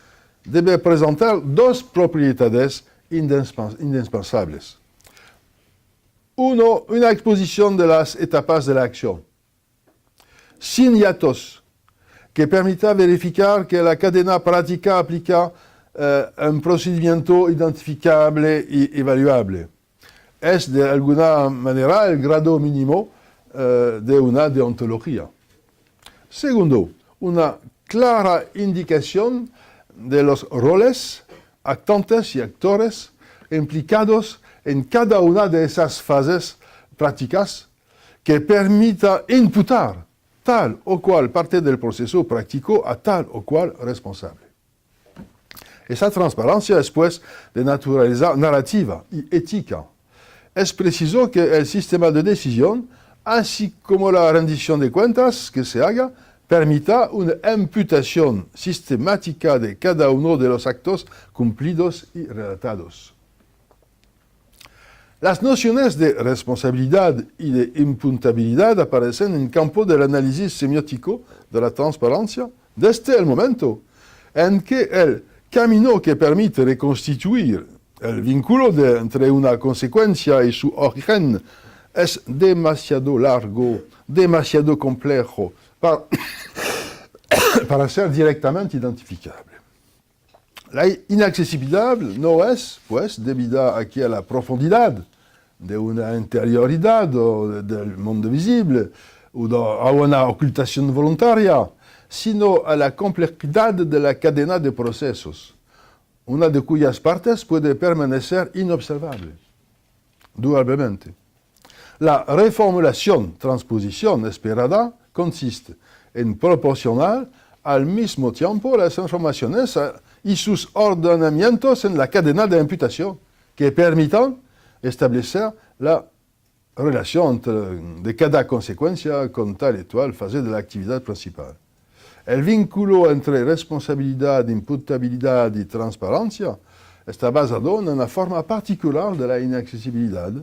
debe presentar dos propiedades indispensables. Uno, una exposición de las etapas de la acción, sin hiatos, que permita verificar que la cadena práctica aplica un procedimiento identificable y evaluable. Es de alguna manera el grado mínimo de una deontología. Segundo, una clara indicación de los roles, actantes y actores implicados en cada una de esas fases prácticas que permita imputar tal o cual parte del proceso práctico a tal o cual responsable. Esa transparencia es, pues, de naturaleza narrativa y ética. Es preciso que el sistema de decisión, así como la rendición de cuentas que se haga, permita una imputación sistemática de cada uno de los actos cumplidos y relatados. Las nociones de responsabilidad y de imputabilidad aparecen en el campo del análisis semiótico de la transparencia desde el momento en que el camino que permite reconstituir el vínculo entre una consecuencia y su origen es demasiado largo, demasiado complejo para ser directamente identificable. La inaccesibilidad no es, pues, debida aquí a la profundidad de una interioridad o del mundo visible o a una ocultación voluntaria, sino a la complejidad de la cadena de procesos, una de cuyas partes puede permanecer inobservable, durablemente. La reformulación, transposición esperada, consiste en proporcionar al mismo tiempo las informaciones y sus ordenamientos en la cadena de imputación que permitan establecer la relación de cada consecuencia con tal y tal fase de la actividad principal. El vínculo entre responsabilidad, imputabilidad y transparencia está basado en una forma particular de la inaccesibilidad.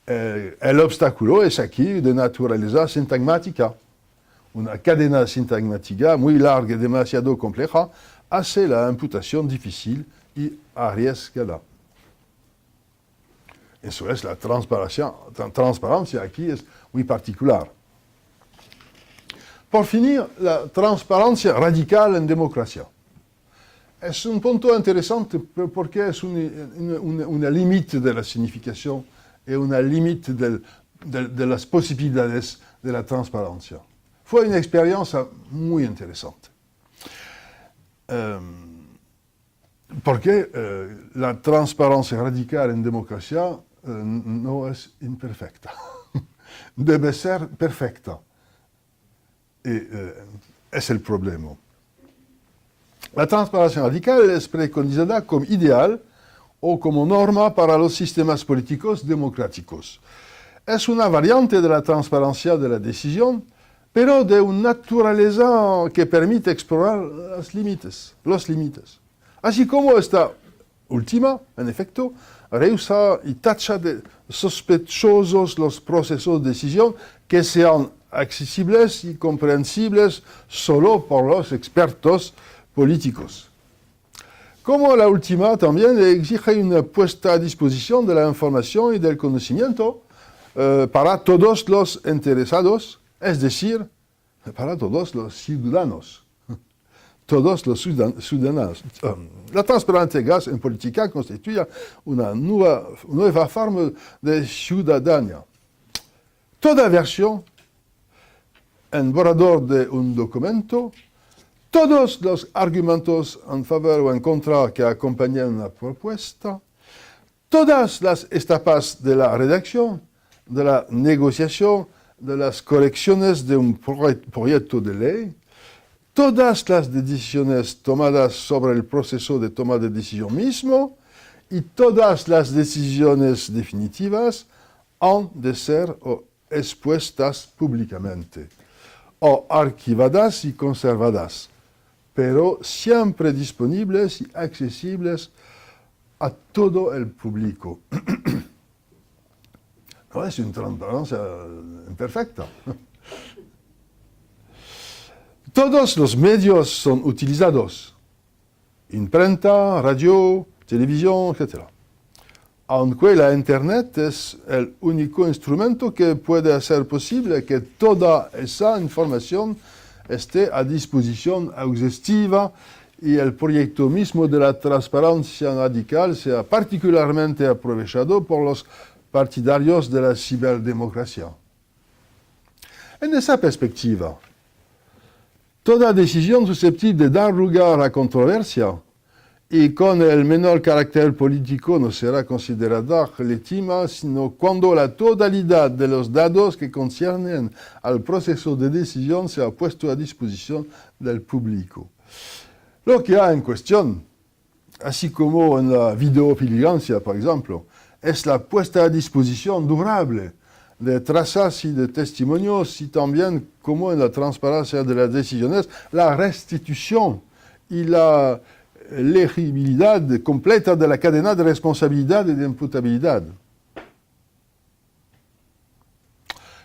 El obstáculo es aquí de naturaleza sintagmática. Una cadena sintagmática muy larga y demasiado compleja hace la imputación difícil y arriesgada. Eso es la transparencia. Transparencia aquí es muy particular. Por finir, la transparencia radical en democracia. Es un punto interesante porque es una límite de la significación y una límite de las posibilidades de la transparencia. Fue una experiencia muy interesante. Porque la transparencia radical en democracia no es imperfecta. Debe ser perfecta. Y es el problema. La transparencia radical es preconizada como ideal o como norma para los sistemas políticos democráticos. Es una variante de la transparencia de la decisión, pero de una naturaleza que permite explorar los límites. Así como esta última, en efecto, rehúsa y tacha de sospechosos los procesos de decisión que sean accesibles y comprensibles solo por los expertos políticos. Como la última, también exige una puesta a disposición de la información y del conocimiento para todos los interesados, es decir, para todos los ciudadanos. Todos los ciudadanos. La transparencia gas en política constituye una nueva forma de ciudadanía. Toda versión en borrador de un documento, todos los argumentos en favor o en contra que acompañan una propuesta, todas las etapas de la redacción, de la negociación, de las correcciones de un proyecto de ley, todas las decisiones tomadas sobre el proceso de toma de decisión mismo y todas las decisiones definitivas han de ser expuestas públicamente o archivadas y conservadas, pero siempre disponibles y accesibles a todo el público. No es una transparencia imperfecta. Todos los medios son utilizados, imprenta, radio, televisión, etc. Aunque la Internet es el único instrumento que puede hacer posible que toda esa información esté a disposición exhaustiva y el proyecto mismo de la transparencia radical sea particularmente aprovechado por los partidarios de la ciberdemocracia. En esa perspectiva, toda decisión susceptible de dar lugar a controversia y con el menor carácter político no será considerada legítima sino cuando la totalidad de los datos que conciernen al proceso de decisión sea puesto a disposición del público. Lo que hay en cuestión, así como en la videovigilancia, por ejemplo, es la puesta a disposición durable de trazas y de testimonios y también, como en la transparencia de las decisiones, la restitución y la legibilidad completa de la cadena de responsabilidad y de imputabilidad.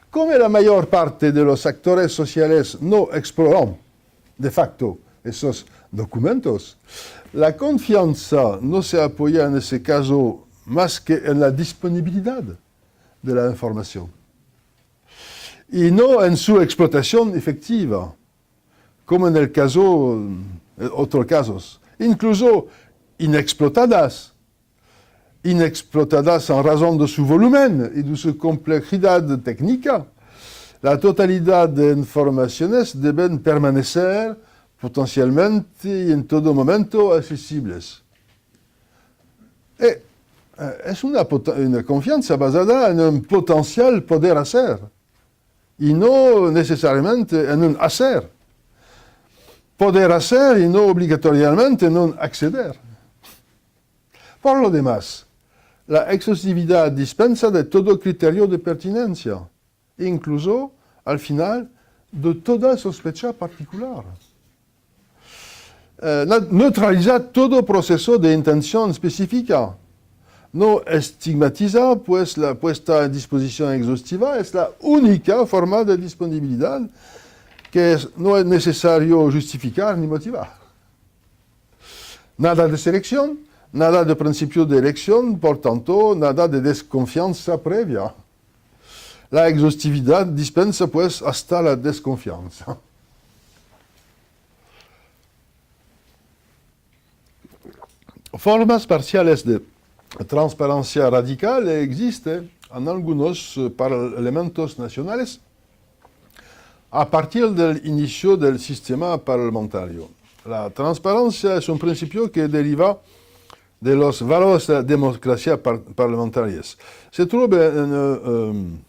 Como la mayor parte de los actores sociales no exploran de facto esos documentos, la confianza no se apoya en ese caso más que en la disponibilidad de la información y no en su explotación efectiva, como en el caso, otros casos, incluso inexplotadas en razón de su volumen y de su complejidad técnica. La totalidad de informaciones deben permanecer potencialmente y en todo momento accesibles. Es una confianza basada en un potencial poder hacer y no necesariamente en un hacer. Poder hacer y no obligatoriamente no acceder. Por lo demás, la exhaustividad dispensa de todo criterio de pertinencia, incluso, al final, de toda sospecha particular. Neutraliza todo proceso de intención específica. No estigmatiza, pues la puesta a disposición exhaustiva es la única forma de disponibilidad que no es necesario justificar ni motivar. Nada de selección, nada de principio de elección, por tanto, nada de desconfianza previa. La exhaustividad dispensa, pues, hasta la desconfianza. Formas parciales de transparencia radical existen en algunos elementos nacionales a partir del inicio del sistema parlamentario. La transparencia es un principio que deriva de los valores de la democracia parlamentaria. Se trova en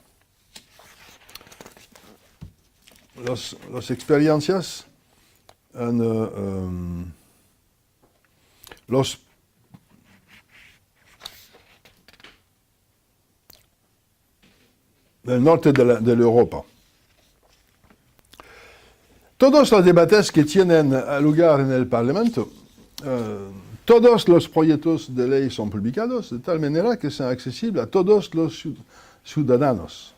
las experiencias, en los del norte de Europa. Todos los debates que tienen lugar en el Parlamento, todos los proyectos de ley son publicados de tal manera que sean accesibles a todos los ciudadanos.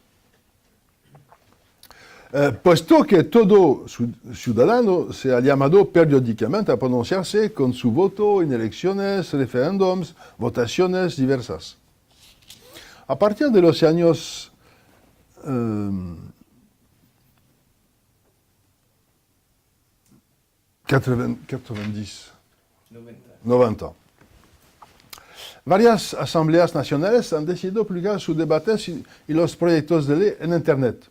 Puesto que todo ciudadano se ha llamado periódicamente a pronunciarse con su voto en elecciones, referéndums, votaciones diversas. A partir de los años 90. Varias asambleas nacionales han decidido publicar sus debates y los proyectos de ley en Internet.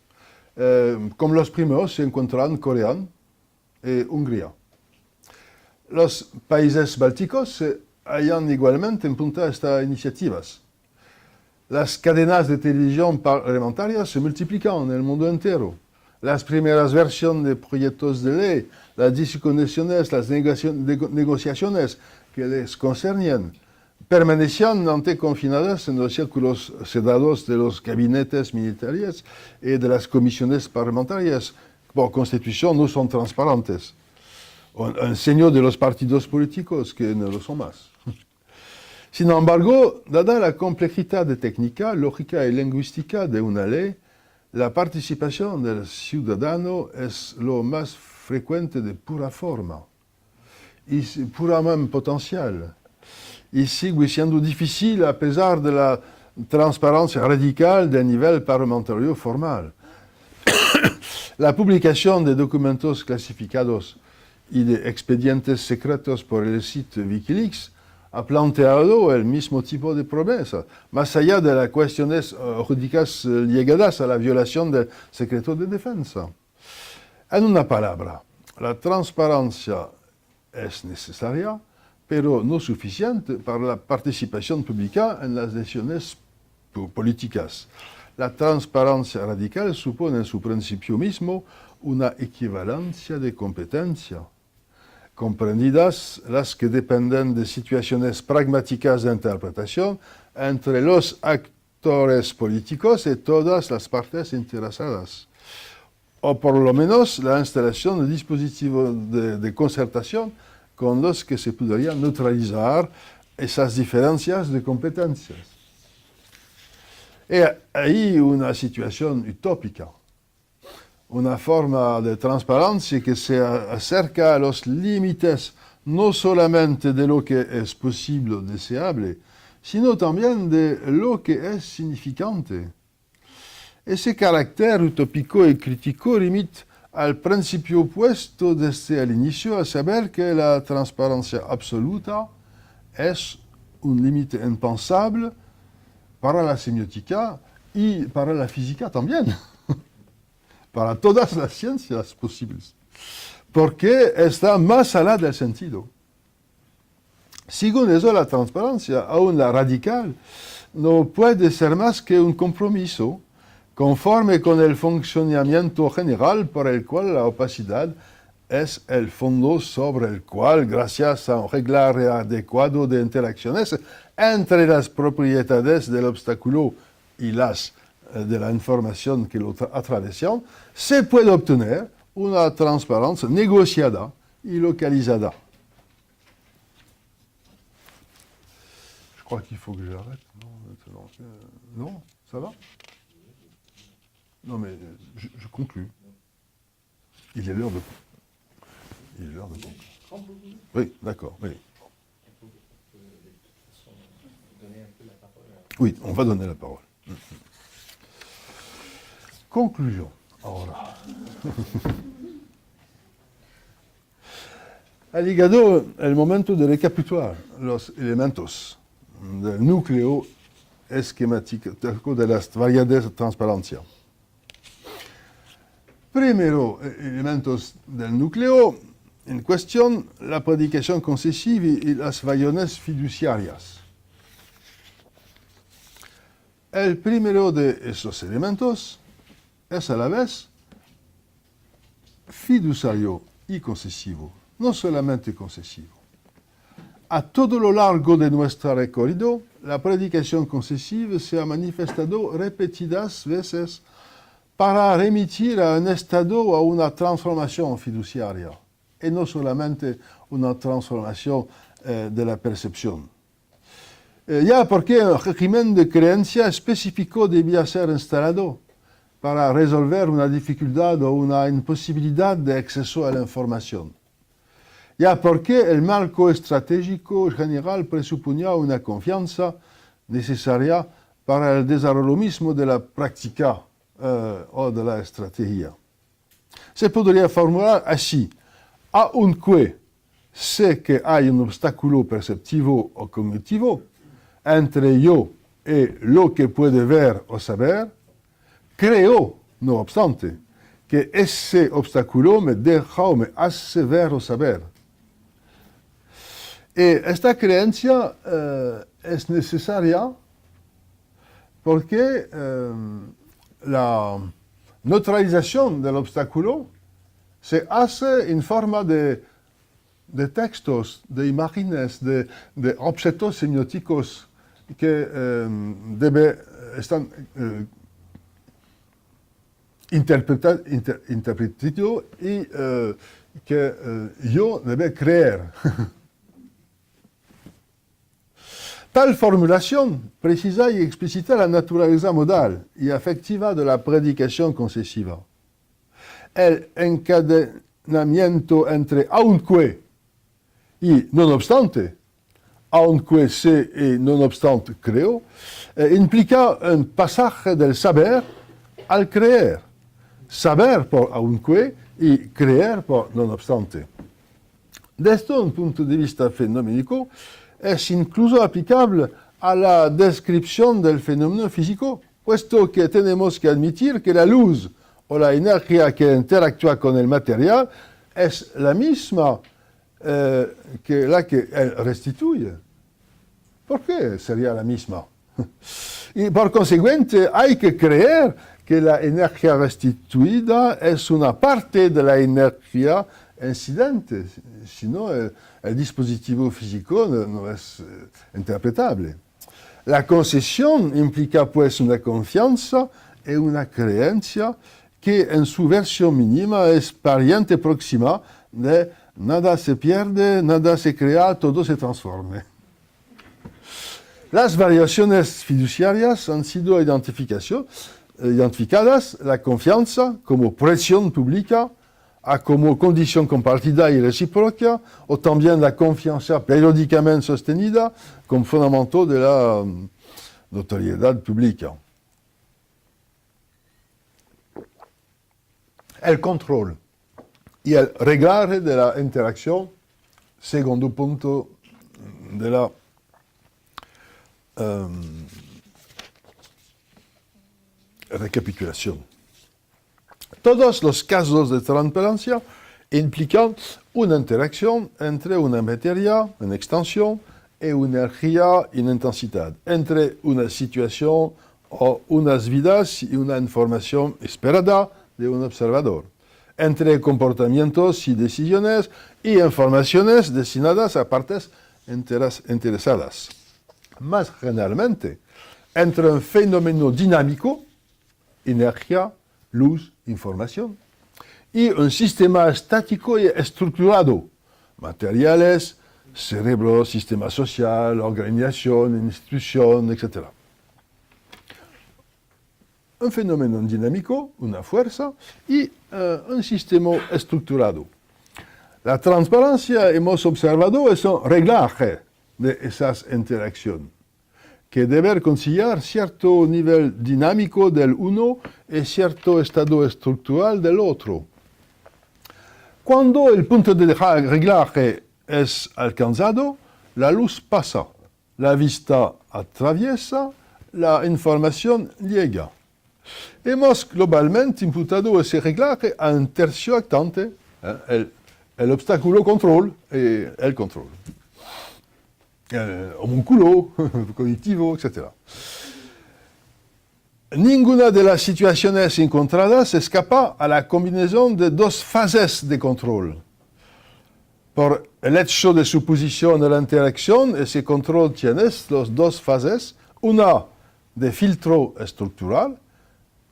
Como los primeros se encuentran Corea y Hungría. Los países bálticos se hallan igualmente en punta de estas iniciativas. Las cadenas de televisión parlamentarias se multiplican en el mundo entero. las primeras versiones de proyectos de ley, las discusiones, las negociaciones que les concernían, permanecían ante confinadas en los círculos cerrados de los gabinetes militares y de las comisiones parlamentarias. Por constitución no son transparentes. Un signo de los partidos políticos que no lo son más. Sin embargo, dada la complejidad técnica, lógica y lingüística de una ley, la participación del ciudadano es lo más frecuente de pura forma y puramente potencial. Y sigue siendo difícil a pesar de la transparencia radical del nivel parlamentario formal. La publicación de documentos clasificados y de expedientes secretos por el sitio Wikileaks ha planteado el mismo tipo de promesa, más allá de las cuestiones jurídicas ligadas a la violación del secreto de defensa. En una palabra, la transparencia es necesaria, pero no suficiente para la participación pública en las decisiones políticas. La transparencia radical supone en su principio mismo una equivalencia de competencia, comprendidas las que dependen de situaciones pragmáticas de interpretación entre los actores políticos y todas las partes interesadas, o por lo menos la instalación de dispositivos de concertación con los que se podrían neutralizar esas diferencias de competencias. Y hay una situación utópica, una forma de transparencia que se acerca a los límites no solamente de lo que es posible o deseable, sino también de lo que es significante. Ese carácter utópico y crítico remite al principio opuesto desde el inicio, a saber que la transparencia absoluta es un límite impensable para la semiótica y para la física también, para todas las ciencias posibles, porque está más allá del sentido. Según eso, la transparencia, aún la radical, no puede ser más que un compromiso conforme con el funcionamiento general por el cual la opacidad es el fondo sobre el cual, gracias a un reglaje adecuado de interacciones entre las propiedades del obstáculo y las de la información que lo atraviesan, se puede obtener una transparencia negociada y localizada. Je crois qu'il faut que j'arrête. Non, ça va? Non, mais je conclus. Il est l'heure de... Il est l'heure de conclure. Oui, d'accord, oui. Oui, on va donner la parole. Conclusion. Ahora. Ha llegado el momento de recapitular los elementos del núcleo esquemático de las variedades de transparencia. Primero, elementos del núcleo en cuestión, la predicación concesiva y las vaiones fiduciarias. El primero de esos elementos es a la vez fiduciario y concesivo, no solamente concesivo. A todo lo largo de nuestro recorrido, la predicación concesiva se ha manifestado repetidas veces para remitir a un estado o a una transformación fiduciaria, y no solamente una transformación de la percepción. Ya porque el régimen de creencia específico debía ser instalado para resolver una dificultad o una imposibilidad de acceso a la información. Ya porque el marco estratégico general presuponía una confianza necesaria para el desarrollo mismo de la práctica o de la estrategia. Se podría formular así: aunque sé que hay un obstáculo perceptivo o cognitivo entre yo y lo que puede ver o saber, creo, no obstante, que ese obstáculo me deja o me hace ver o saber. Y esta creencia es necesaria porque la neutralización del obstáculo se hace en forma de textos, de imágenes, de objetos semióticos que están interpretados y que yo debe creer. Tal formulación precisa y explicita la naturaleza modal y afectiva de la predicación concesiva. El encadenamiento entre aunque y non obstante, aunque sé y non obstante creo, implica un pasaje del saber al creer. Saber por aunque y creer por non obstante. Desde un punto de vista fenoménico, es incluso aplicable a la descripción del fenómeno físico, puesto que tenemos que admitir que la luz o la energía que interactúa con el material es la misma que la que él restituye. ¿Por qué sería la misma? Y por consiguiente hay que creer que la energía restituida es una parte de la energía incidente, si no el dispositivo físico no es interpretable. La concesión implica pues una confianza y una creencia que en su versión mínima es pariente próxima de nada se pierde, nada se crea, todo se transforma. Las variaciones fiduciarias han sido identificadas, la confianza como presión pública, como condición compartida y recíproca, o también la confianza periódicamente sostenida como fundamento de la notoriedad pública. El control y el reglaje de la interacción, segundo punto de la recapitulación. Todos los casos de transparencia implican una interacción entre una materia en extensión y una energía en intensidad, entre una situación o unas vidas y una información esperada de un observador, entre comportamientos y decisiones y informaciones destinadas a partes interesadas. Más generalmente, entre un fenómeno dinámico, energía, luz, información, y un sistema estático y estructurado, materiales, cerebro, sistema social, organización, institución, etc. Un fenómeno dinámico, una fuerza, y un sistema estructurado. La transparencia hemos observado es un reglaje de esas interacciones, que debe conciliar cierto nivel dinámico del uno y cierto estado estructural del otro. Cuando el punto de reglaje es alcanzado, la luz pasa, la vista atraviesa, la información llega. Hemos globalmente imputado ese reglaje a un tercio actante, el obstáculo control y el control. Homúnculo, cognitivo, etc. Ninguna de las situaciones encontradas escapa a la combinación de dos fases de control. Por el hecho de su posición en la interacción, ese control tiene las dos fases, una de filtro estructural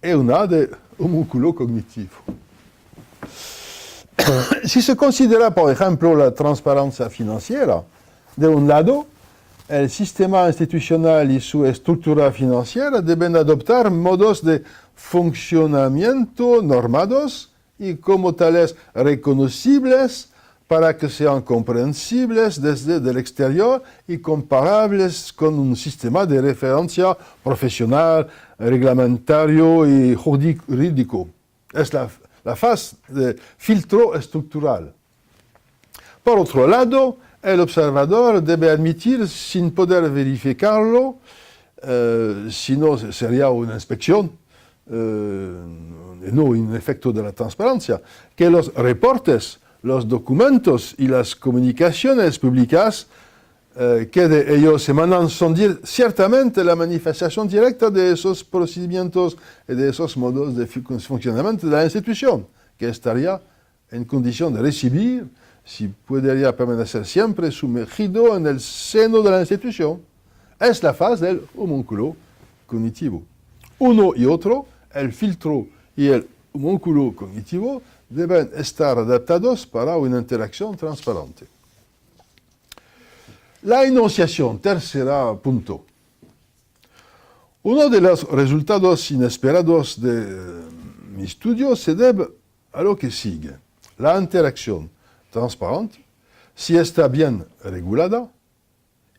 y una de homúnculo cognitivo. Si se considera, por ejemplo, la transparencia financiera, de un lado, el sistema institucional y su estructura financiera deben adoptar modos de funcionamiento normados y como tales reconocibles para que sean comprensibles desde el exterior y comparables con un sistema de referencia profesional, reglamentario y jurídico. Es la fase de filtro estructural. Por otro lado, el observador debe admitir, sin poder verificarlo, si no sería una inspección, no un efecto de la transparencia, que los reportes, los documentos y las comunicaciones públicas que de ellos emanan son ciertamente la manifestación directa de esos procedimientos y de esos modos de funcionamiento de la institución, que estaría en condición de recibir si podría permanecer siempre sumergido en el seno de la institución. Es la fase del homúnculo cognitivo. Uno y otro, el filtro y el homúnculo cognitivo, deben estar adaptados para una interacción transparente. La enunciación, tercera punto. Uno de los resultados inesperados de mi estudio se debe a lo que sigue. La interacción transparente, si está bien regulada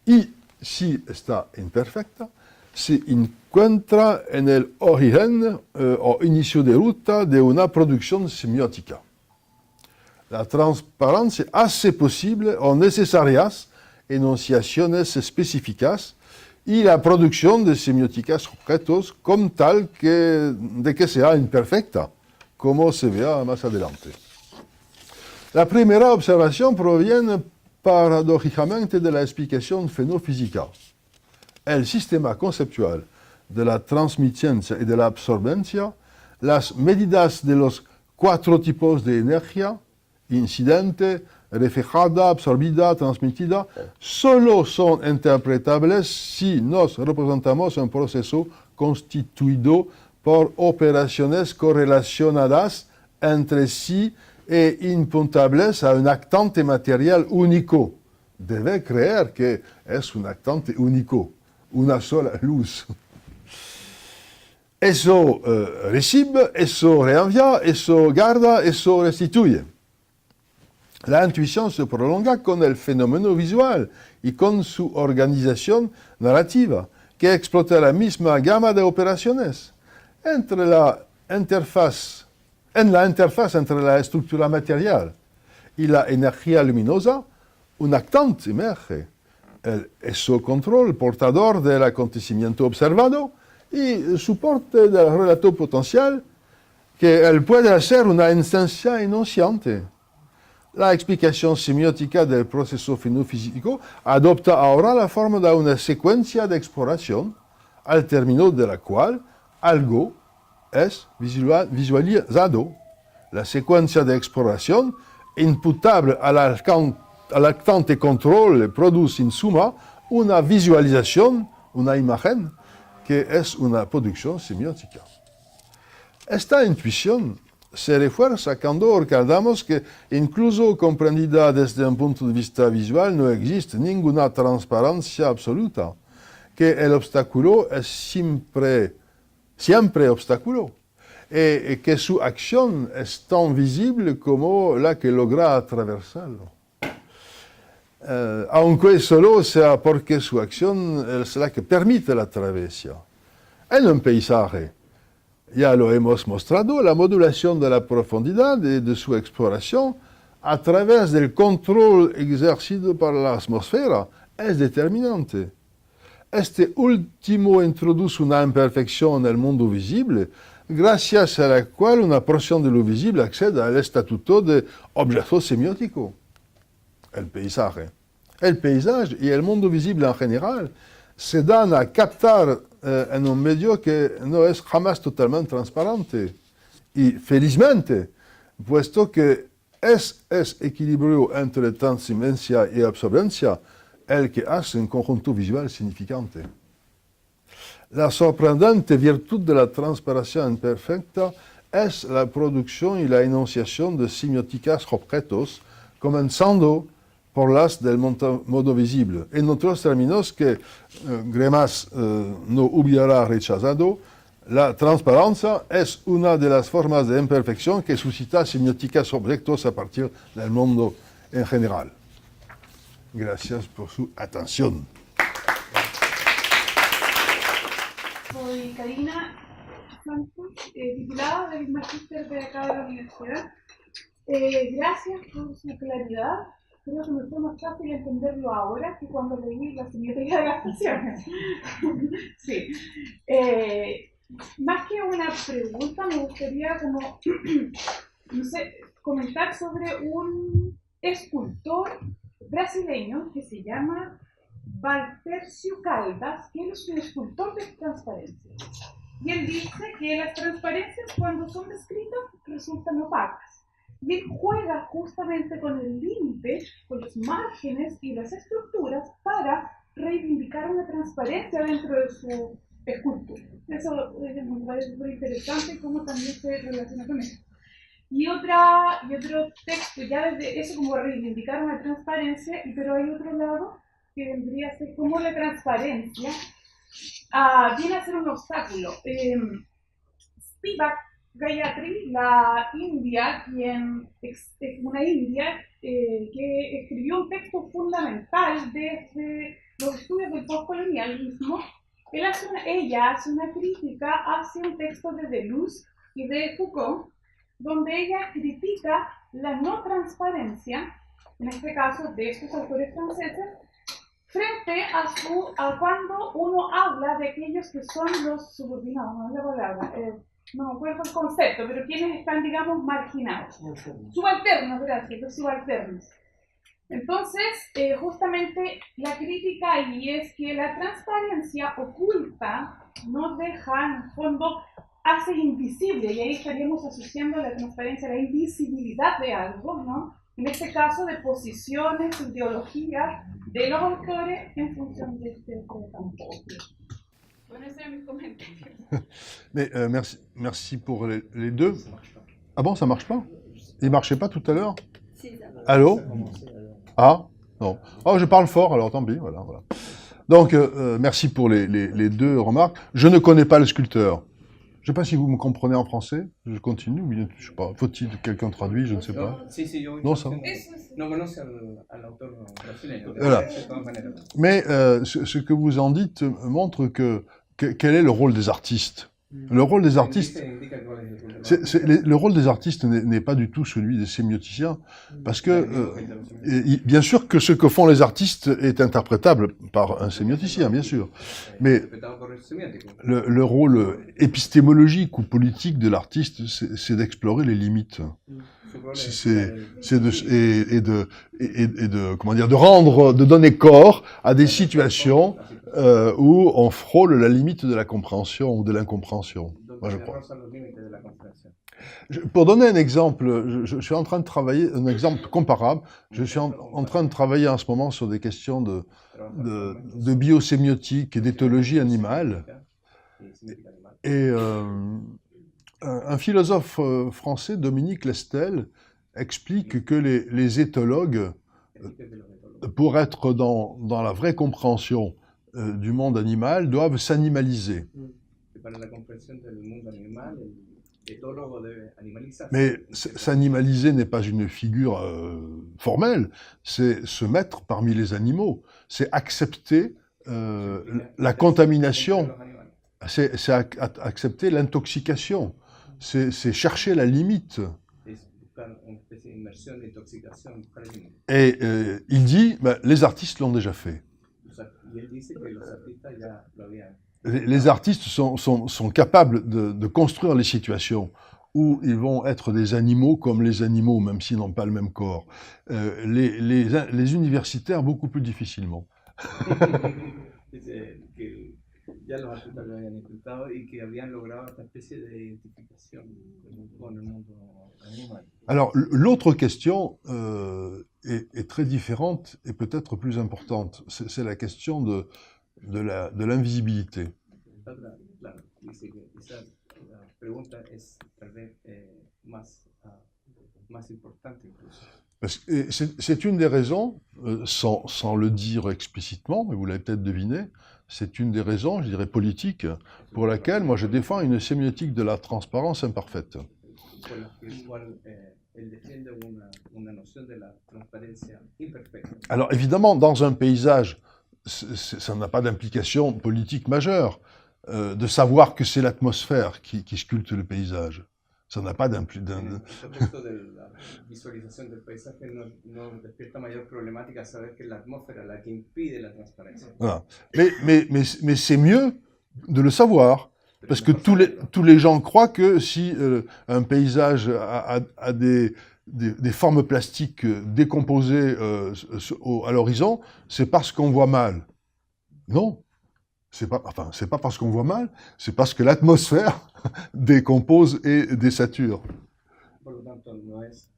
y si está imperfecta, se encuentra en el origen o inicio de ruta de una producción semiótica. La transparencia hace posible o necesarias enunciaciones específicas y la producción de semióticas objetos como tal de que sea imperfecta, como se verá más adelante. La primera observación proviene paradójicamente de la explicación fenofísica. El sistema conceptual de la transmitencia y de la absorbencia, las medidas de los 4 tipos de energía, incidente, reflejada, absorbida, transmitida, solo son interpretables si nos representamos un proceso constituido por operaciones correlacionadas entre sí e imputables a un actante material único. Debe creer que es un actante único, una sola luz. Eso recibe, eso reenvía, eso guarda, eso restituye. La intuición se prolonga con el fenómeno visual y con su organización narrativa, que explota la misma gama de operaciones. En la interfaz entre la estructura material y la energía luminosa, un actante emerge, el exocontrol, portador del acontecimiento observado y soporte del relato potencial, que él puede hacer una instancia enunciante. La explicación semiótica del proceso fenofísico adopta ahora la forma de una secuencia de exploración, al término de la cual algo es visualizado. La secuencia de exploración, imputable al actante control, produce en suma una visualización, una imagen, que es una producción semiótica. Esta intuición se refuerza cuando recordamos que, incluso comprendida desde un punto de vista visual, no existe ninguna transparencia absoluta, que el obstáculo es siempre obstáculo, y que su acción es tan visible como la que logra atravesarlo. Aunque solo sea porque su acción es la que permite la travesía. En un paisaje, ya lo hemos mostrado, la modulación de la profundidad y de su exploración a través del control ejercido por la atmósfera es determinante. Este último introduce una imperfección en el mundo visible, gracias a la cual una porción de lo visible accede al estatuto de objeto semiótico, el paisaje. El paisaje y el mundo visible en general se dan a captar en un medio que no es jamás totalmente transparente. Y felizmente, puesto que es equilibrio entre transminencia y absorbencia el que hace un conjunto visual significante. La sorprendente virtud de la transparencia imperfecta es la producción y la enunciación de semióticas objetos, comenzando por las del modo visible. En otros términos que Greimas no hubiera rechazado, la transparencia es una de las formas de imperfección que suscita semióticas objetos a partir del mundo en general. Gracias por su atención. Soy Karina Santos, titulada del magíster de acá de la universidad. Gracias por su claridad. Creo que me fue más fácil entenderlo ahora que cuando leí la semiótica de las pasiones. Sí. Más que una pregunta, me gustaría como, no sé, comentar sobre un escultor brasileño que se llama Valtercio Caldas, que él es un escultor de transparencia. Y él dice que las transparencias cuando son descritas resultan opacas. Y él juega justamente con el límite, con los márgenes y las estructuras para reivindicar una transparencia dentro de su escultura. Eso me parece muy interesante y cómo también se relaciona con eso. Y otro texto, ya desde eso como reivindicar una transparencia, pero hay otro lado que vendría a ser como la transparencia viene a ser un obstáculo. Spivak Gayatri, la india, quien es una india que escribió un texto fundamental desde los estudios del postcolonialismo, ella hace una crítica hacia un texto de Deleuze y de Foucault, donde ella critica la no transparencia, en este caso de estos autores franceses, frente a cuando uno habla de aquellos que son los subordinados, no es la palabra, no me acuerdo el concepto, pero quienes están, digamos, marginados. Subalternos, gracias, los subalternos. Entonces, justamente la crítica ahí es que la transparencia oculta, nos deja, en el fondo, hace invisible, y ahí estaríamos asociando la transparencia a la invisibilidad de algo, ¿no? En este caso, de posiciones, ideologías de los autores en función de este campo. Bueno, ese era mi comentario. Mais merci pour les deux. Ah bon, ça marche pas? Il marchait pas tout à l'heure? Si, ça va. Allô? Ah? Non. Oh, je parle fort, alors tant pis, voilà. Donc, merci pour les deux remarques. Je ne connais pas le sculpteur. Je ne sais pas si vous me comprenez en français. Je continue ou bien, je sais pas. Faut-il que quelqu'un traduise? Je ne sais pas. Sí, yo No, ça va. No conoce al autor brasileño. Voilà. De todas maneras. Mais ce que vous en dites montre quel est le rôle des artistes. Le rôle des artistes, le rôle des artistes n'est pas du tout celui des sémioticiens, parce que bien sûr que ce que font les artistes est interprétable par un sémioticien, bien sûr, mais le rôle épistémologique ou politique de l'artiste, c'est d'explorer les limites. De donner corps à des situations où on frôle la limite de la compréhension ou de l'incompréhension. Moi, je crois. Pour donner un exemple, je suis en train de travailler, un exemple comparable, je suis en train de travailler en ce moment sur des questions de biosémiotique et d'éthologie animale. Et un philosophe français, Dominique Lestel, explique que les éthologues, pour être dans la vraie compréhension du monde animal, doivent s'animaliser. Mais s'animaliser n'est pas une figure formelle, c'est se mettre parmi les animaux, c'est accepter la contamination, c'est accepter l'intoxication, c'est chercher la limite. Et il dit, les artistes l'ont déjà fait. Les artistes sont capables de construire les situations où ils vont être des animaux comme les animaux, même s'ils n'ont pas le même corps. Les universitaires, beaucoup plus difficilement. Ya los artistas lo habían intentado y que habían logrado esta especie de identificación con el mundo animal. Alors, l'autre question est très différente et peut-être plus importante. C'est la question de l'invisibilité. Claro, dice que esa pregunta es tal vez más importante incluso. C'est une des raisons, sans le dire explicitement, mais vous l'avez peut-être deviné, c'est une des raisons, je dirais politiques, pour laquelle moi je défends une sémiotique de la transparence imparfaite. Alors évidemment, dans un paysage, ça n'a pas d'implication politique majeure, de savoir que c'est l'atmosphère qui sculpte le paysage. Ça n'a pas d'implication. Voilà. Mais c'est mieux de le savoir, parce que tous les gens croient que si un paysage a des formes plastiques décomposées à l'horizon, c'est parce qu'on voit mal. Non. C'est pas parce qu'on voit mal, c'est parce que l'atmosphère décompose et désature. Por lo tanto, no es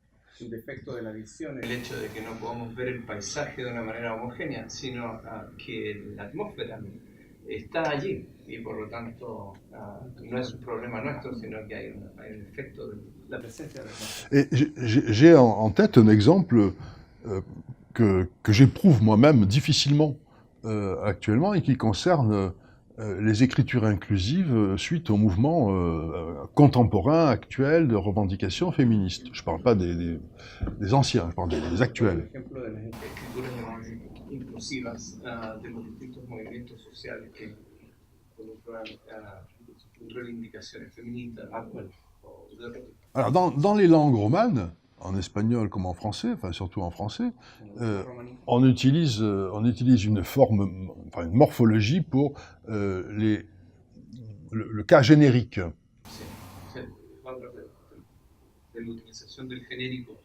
un defecto de la visión el hecho de que no podamos ver el paisaje de una manera homogénea, sino que la atmósfera está allí y por lo tanto no es un problema nuestro, sino que hay un efecto de la presencia de la atmósfera. Et j'ai en tête un exemple que j'éprouve moi-même difficilement actuellement et qui concerne les écritures inclusives suite au mouvement contemporain, actuel, de revendication féministe. Je ne parle pas des anciens, je parle des actuels. Por ejemplo, de las escrituras inclusivas de los distintos movimientos sociales que involucran reivindicaciones feministas actuales. Alors, dans les langues romanes, en espagnol comme en français, enfin surtout en français, on utilise une forme, enfin une morphologie pour le cas générique. Se habla de l'utilisation del genérico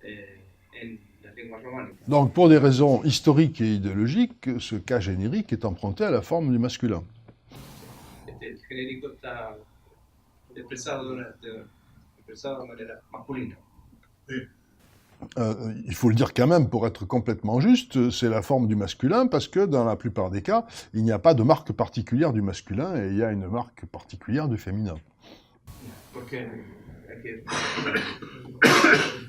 en las lenguas románicas. Donc, pour des raisons historiques et idéologiques, ce cas générique est emprunté à la forme du masculin. El genérico está expresado de manera masculina. Il faut le dire quand même, pour être complètement juste, c'est la forme du masculin parce que dans la plupart des cas, il n'y a pas de marque particulière du masculin et il y a une marque particulière du féminin. Porque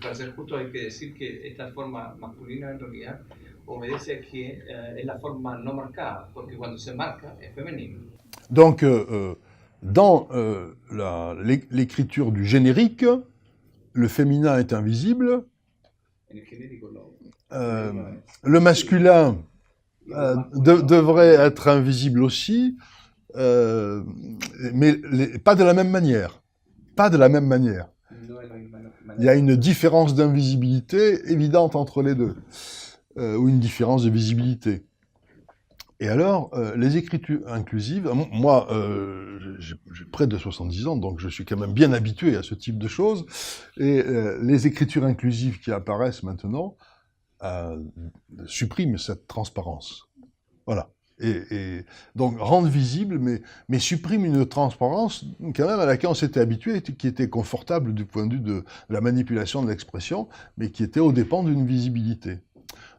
para ser justo hay que decir que esta forma masculina en realidad obedece a que es la forma no marcada, porque cuando se marca es femenino. Donc, dans l'écriture du générique, le féminin est invisible, En el genérico le masculin devrait être invisible aussi, mais pas de la même manière. Pas de la même manière. no es la misma Il y a une différence d'invisibilité évidente entre les deux, ou une différence de visibilité. Et alors, les écritures inclusives, moi, j'ai près de 70 ans, donc je suis quand même bien habitué à ce type de choses, et les écritures inclusives qui apparaissent maintenant suppriment cette transparence. Voilà. Et donc rendent visible, mais suppriment une transparence quand même à laquelle on s'était habitué, qui était confortable du point de vue de la manipulation de l'expression, mais qui était aux dépens d'une visibilité.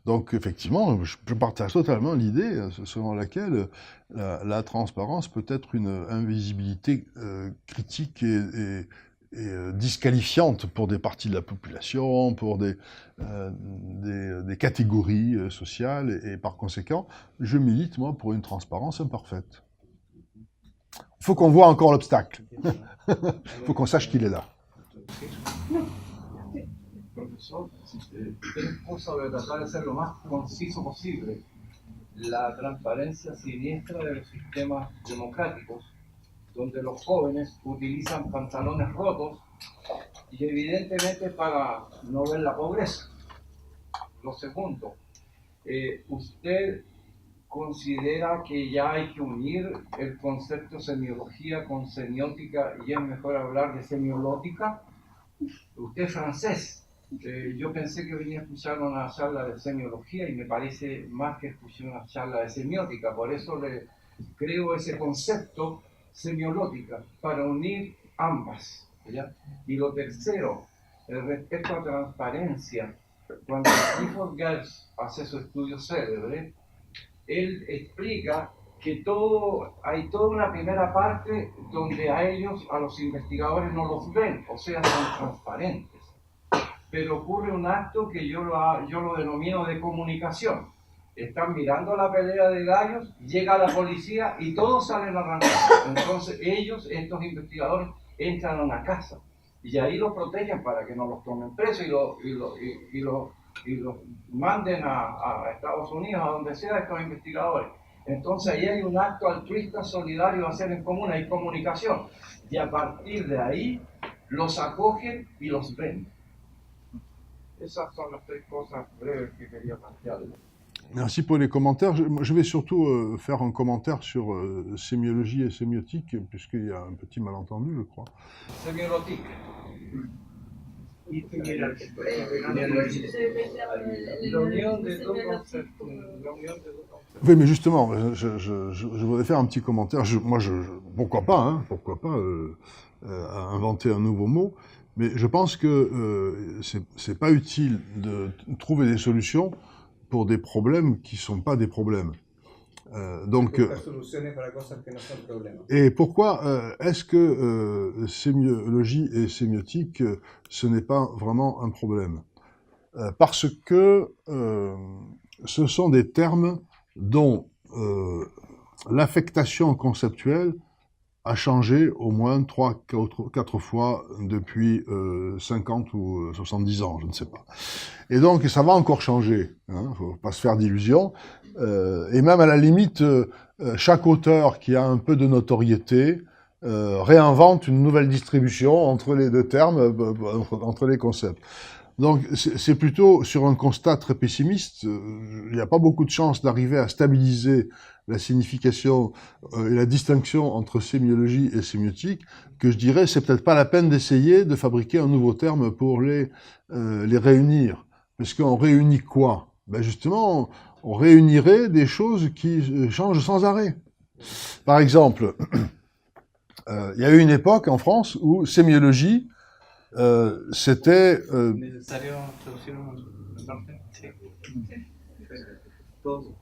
Donc effectivement, je partage totalement l'idée selon laquelle la transparence peut être une invisibilité critique et disqualifiante pour des parties de la population, pour des catégories sociales, et par conséquent, je milite, moi, pour une transparence imparfaite. Il faut qu'on voit encore l'obstacle. Il faut qu'on sache qu'il est là. Profesor, tenemos sobre tratar de ser lo más conciso posible la transparencia siniestra de los sistemas democráticos, donde los jóvenes utilizan pantalones rotos y evidentemente para no ver la pobreza. Lo segundo, ¿usted considera que ya hay que unir el concepto semiología con semiótica y es mejor hablar de semiológica? Usted es francés. Yo pensé que venía a escuchar una charla de semiología y me parece más que escuchar una charla de semiótica, por eso le creo ese concepto semiológica para unir ambas, ¿ya? Y lo tercero, respecto a transparencia, cuando Clifford Geertz hace su estudio célebre, él explica que hay toda una primera parte donde a ellos, a los investigadores, no los ven, o sea, son transparentes. Pero ocurre un acto que yo lo denomino de comunicación. Están mirando la pelea de gallos, llega la policía y todos salen arrancados. Entonces ellos, estos investigadores, entran a una casa y ahí los protegen para que no los tomen presos y los manden a Estados Unidos, a donde sea, estos investigadores. Entonces ahí hay un acto altruista, solidario a hacer en común, hay comunicación. Y a partir de ahí los acogen y los ven. Esas son las tres cosas breves que quería plantear. Merci pour les commentaires. Je vais surtout faire un commentaire sur sémiologie et sémiotique, puisqu'il y a un petit malentendu, je crois. Semiológica. La unión de dos conceptos. La unión de dos conceptos. Oui, mais justement, je voudrais faire un petit commentaire. Pourquoi pas, inventer un nouveau mot, mais je pense que c'est pas utile de trouver des solutions pour des problèmes qui sont pas des problèmes. Et pourquoi est-ce que sémiologie et sémiotique, ce n'est pas vraiment un problème? Parce que ce sont des termes dont l'affectation conceptuelle a changé au moins 3-4 fois depuis 50 ou 70 ans, je ne sais pas. Et donc, ça va encore changer, hein, faut pas se faire d'illusions. Et même à la limite, chaque auteur qui a un peu de notoriété réinvente une nouvelle distribution entre les deux termes, entre les concepts. Donc, c'est plutôt sur un constat très pessimiste. Il n'y a pas beaucoup de chances d'arriver à stabiliser la signification et la distinction entre sémiologie et sémiotique, que je dirais, c'est peut-être pas la peine d'essayer de fabriquer un nouveau terme pour les réunir. Parce qu'on réunit quoi? Ben justement, on réunirait des choses qui changent sans arrêt. Par exemple, il y a eu une époque en France où sémiologie, c'était... ¿Necesario traducir una parte? Sí. Todo.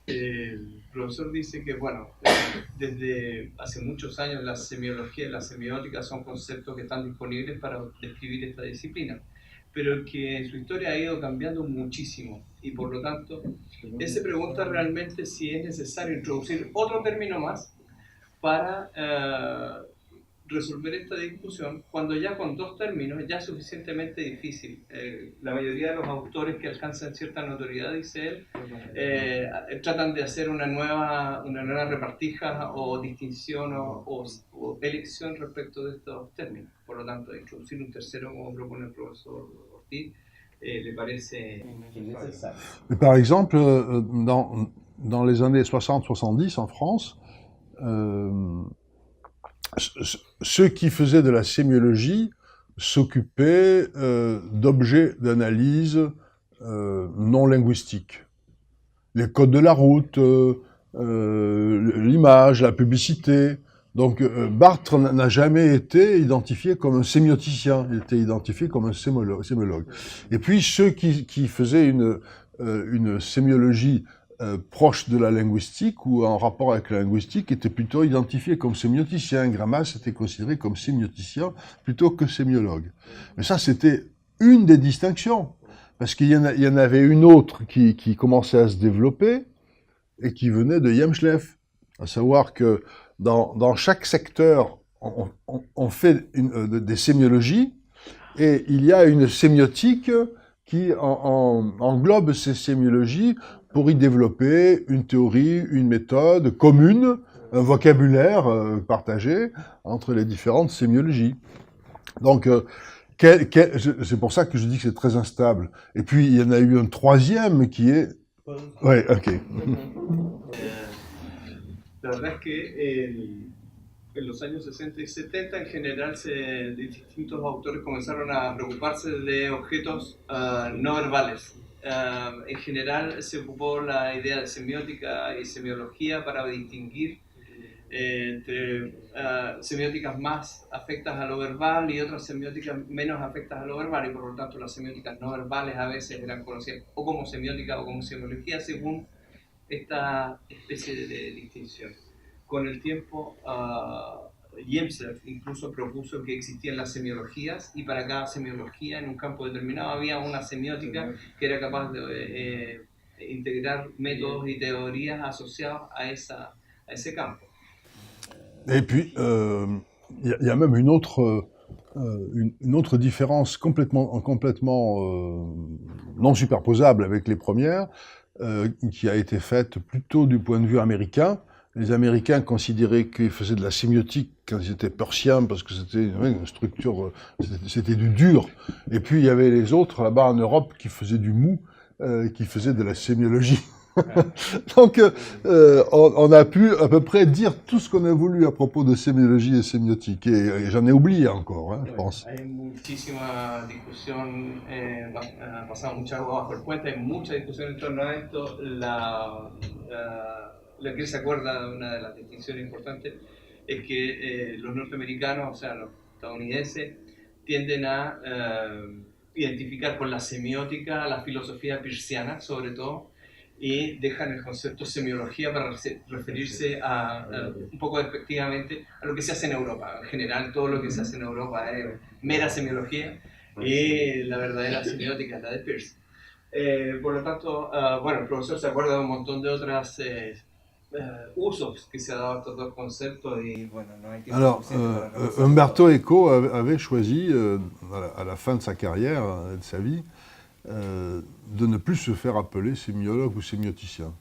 El profesor dice que, bueno, desde hace muchos años la semiología y la semiótica son conceptos que están disponibles para describir esta disciplina, pero que en su historia ha ido cambiando muchísimo y por lo tanto él se pregunta realmente si es necesario introducir otro término más para resolver esta discusión, cuando ya con dos términos ya es suficientemente difícil. La mayoría de los autores que alcanzan cierta notoriedad, dice él, tratan de hacer una nueva repartija o distinción o elección respecto de estos términos. Por lo tanto, introducir un tercero, como propone el profesor Ortiz, le parece necesario. Par exemple, dans les années 60-70 en France, ceux qui faisaient de la sémiologie s'occupaient d'objets d'analyse non linguistiques. Les codes de la route, l'image, la publicité. Donc Barthes n'a jamais été identifié comme un sémioticien, il était identifié comme un sémiologue. Et puis ceux qui faisaient une sémiologie proche de la linguistique ou en rapport avec la linguistique étaient plutôt identifiés comme sémioticiens. Grammas était considéré comme sémioticien plutôt que sémiologue. Mais ça, c'était une des distinctions, parce qu'il y en avait une autre qui commençait à se développer et qui venait de Jemschleff, à savoir que dans chaque secteur, on fait des sémiologies et il y a une sémiotique qui englobe ces sémiologies pour y développer une théorie, une méthode commune, un vocabulaire partagé entre les différentes sémiologies. Donc, c'est pour ça que je dis que c'est très instable. Et puis, il y en a eu un troisième qui est... Ouais, ok. La verdad es que en los años 60 y 70 en general distintos autores comenzaron a preocuparse de objetos no verbales. En general se ocupó la idea de semiótica y semiología para distinguir entre semióticas más afectas a lo verbal y otras semióticas menos afectas a lo verbal, y por lo tanto las semióticas no verbales a veces eran conocidas o como semiótica o como semiología según esta especie de distinción. Con el tiempo Jemschleff incluso propuso que existían las semiologías y para cada semiología en un campo determinado había una semiótica que era capaz de integrar métodos y teorías asociados a ese campo. Et puis, y a même une autre différence complètement non superposable avec les premières, qui a été faite plutôt du point de vue américain. Les Américains considéraient qu'ils faisaient de la sémiotique quand ils étaient persiens, parce que c'était une structure, c'était du dur. Et puis il y avait les autres là-bas en Europe qui faisaient du mou, qui faisaient de la sémiologie. Donc, on a pu à peu près dire tout ce qu'on a voulu à propos de sémiologie et sémiotique. Et j'en ai oublié encore, hein, je pense. Hay muchísima discusión, ha pasado mucha agua bajo el puente, hay mucha discusión en torno a esto. La que se acuerda de una de las distinciones importantes es que los norteamericanos, o sea, los estadounidenses, tienden a identificar con la semiótica la filosofía peirciana, sobre todo, y dejan el concepto semiología para referirse un poco despectivamente a lo que se hace en Europa. En general, todo lo que se hace en Europa es mera semiología y la verdadera semiótica es la de Peirce. Por lo tanto, bueno, el profesor se acuerda de un montón de otros usos que se ha dado a estos dos conceptos y bueno, no hay tiempo Alors, suficiente para revisar Umberto Eco avait choisi, à la fin de sa carrière et de sa vie, de ne plus se faire appeler sémiologue ou sémioticien.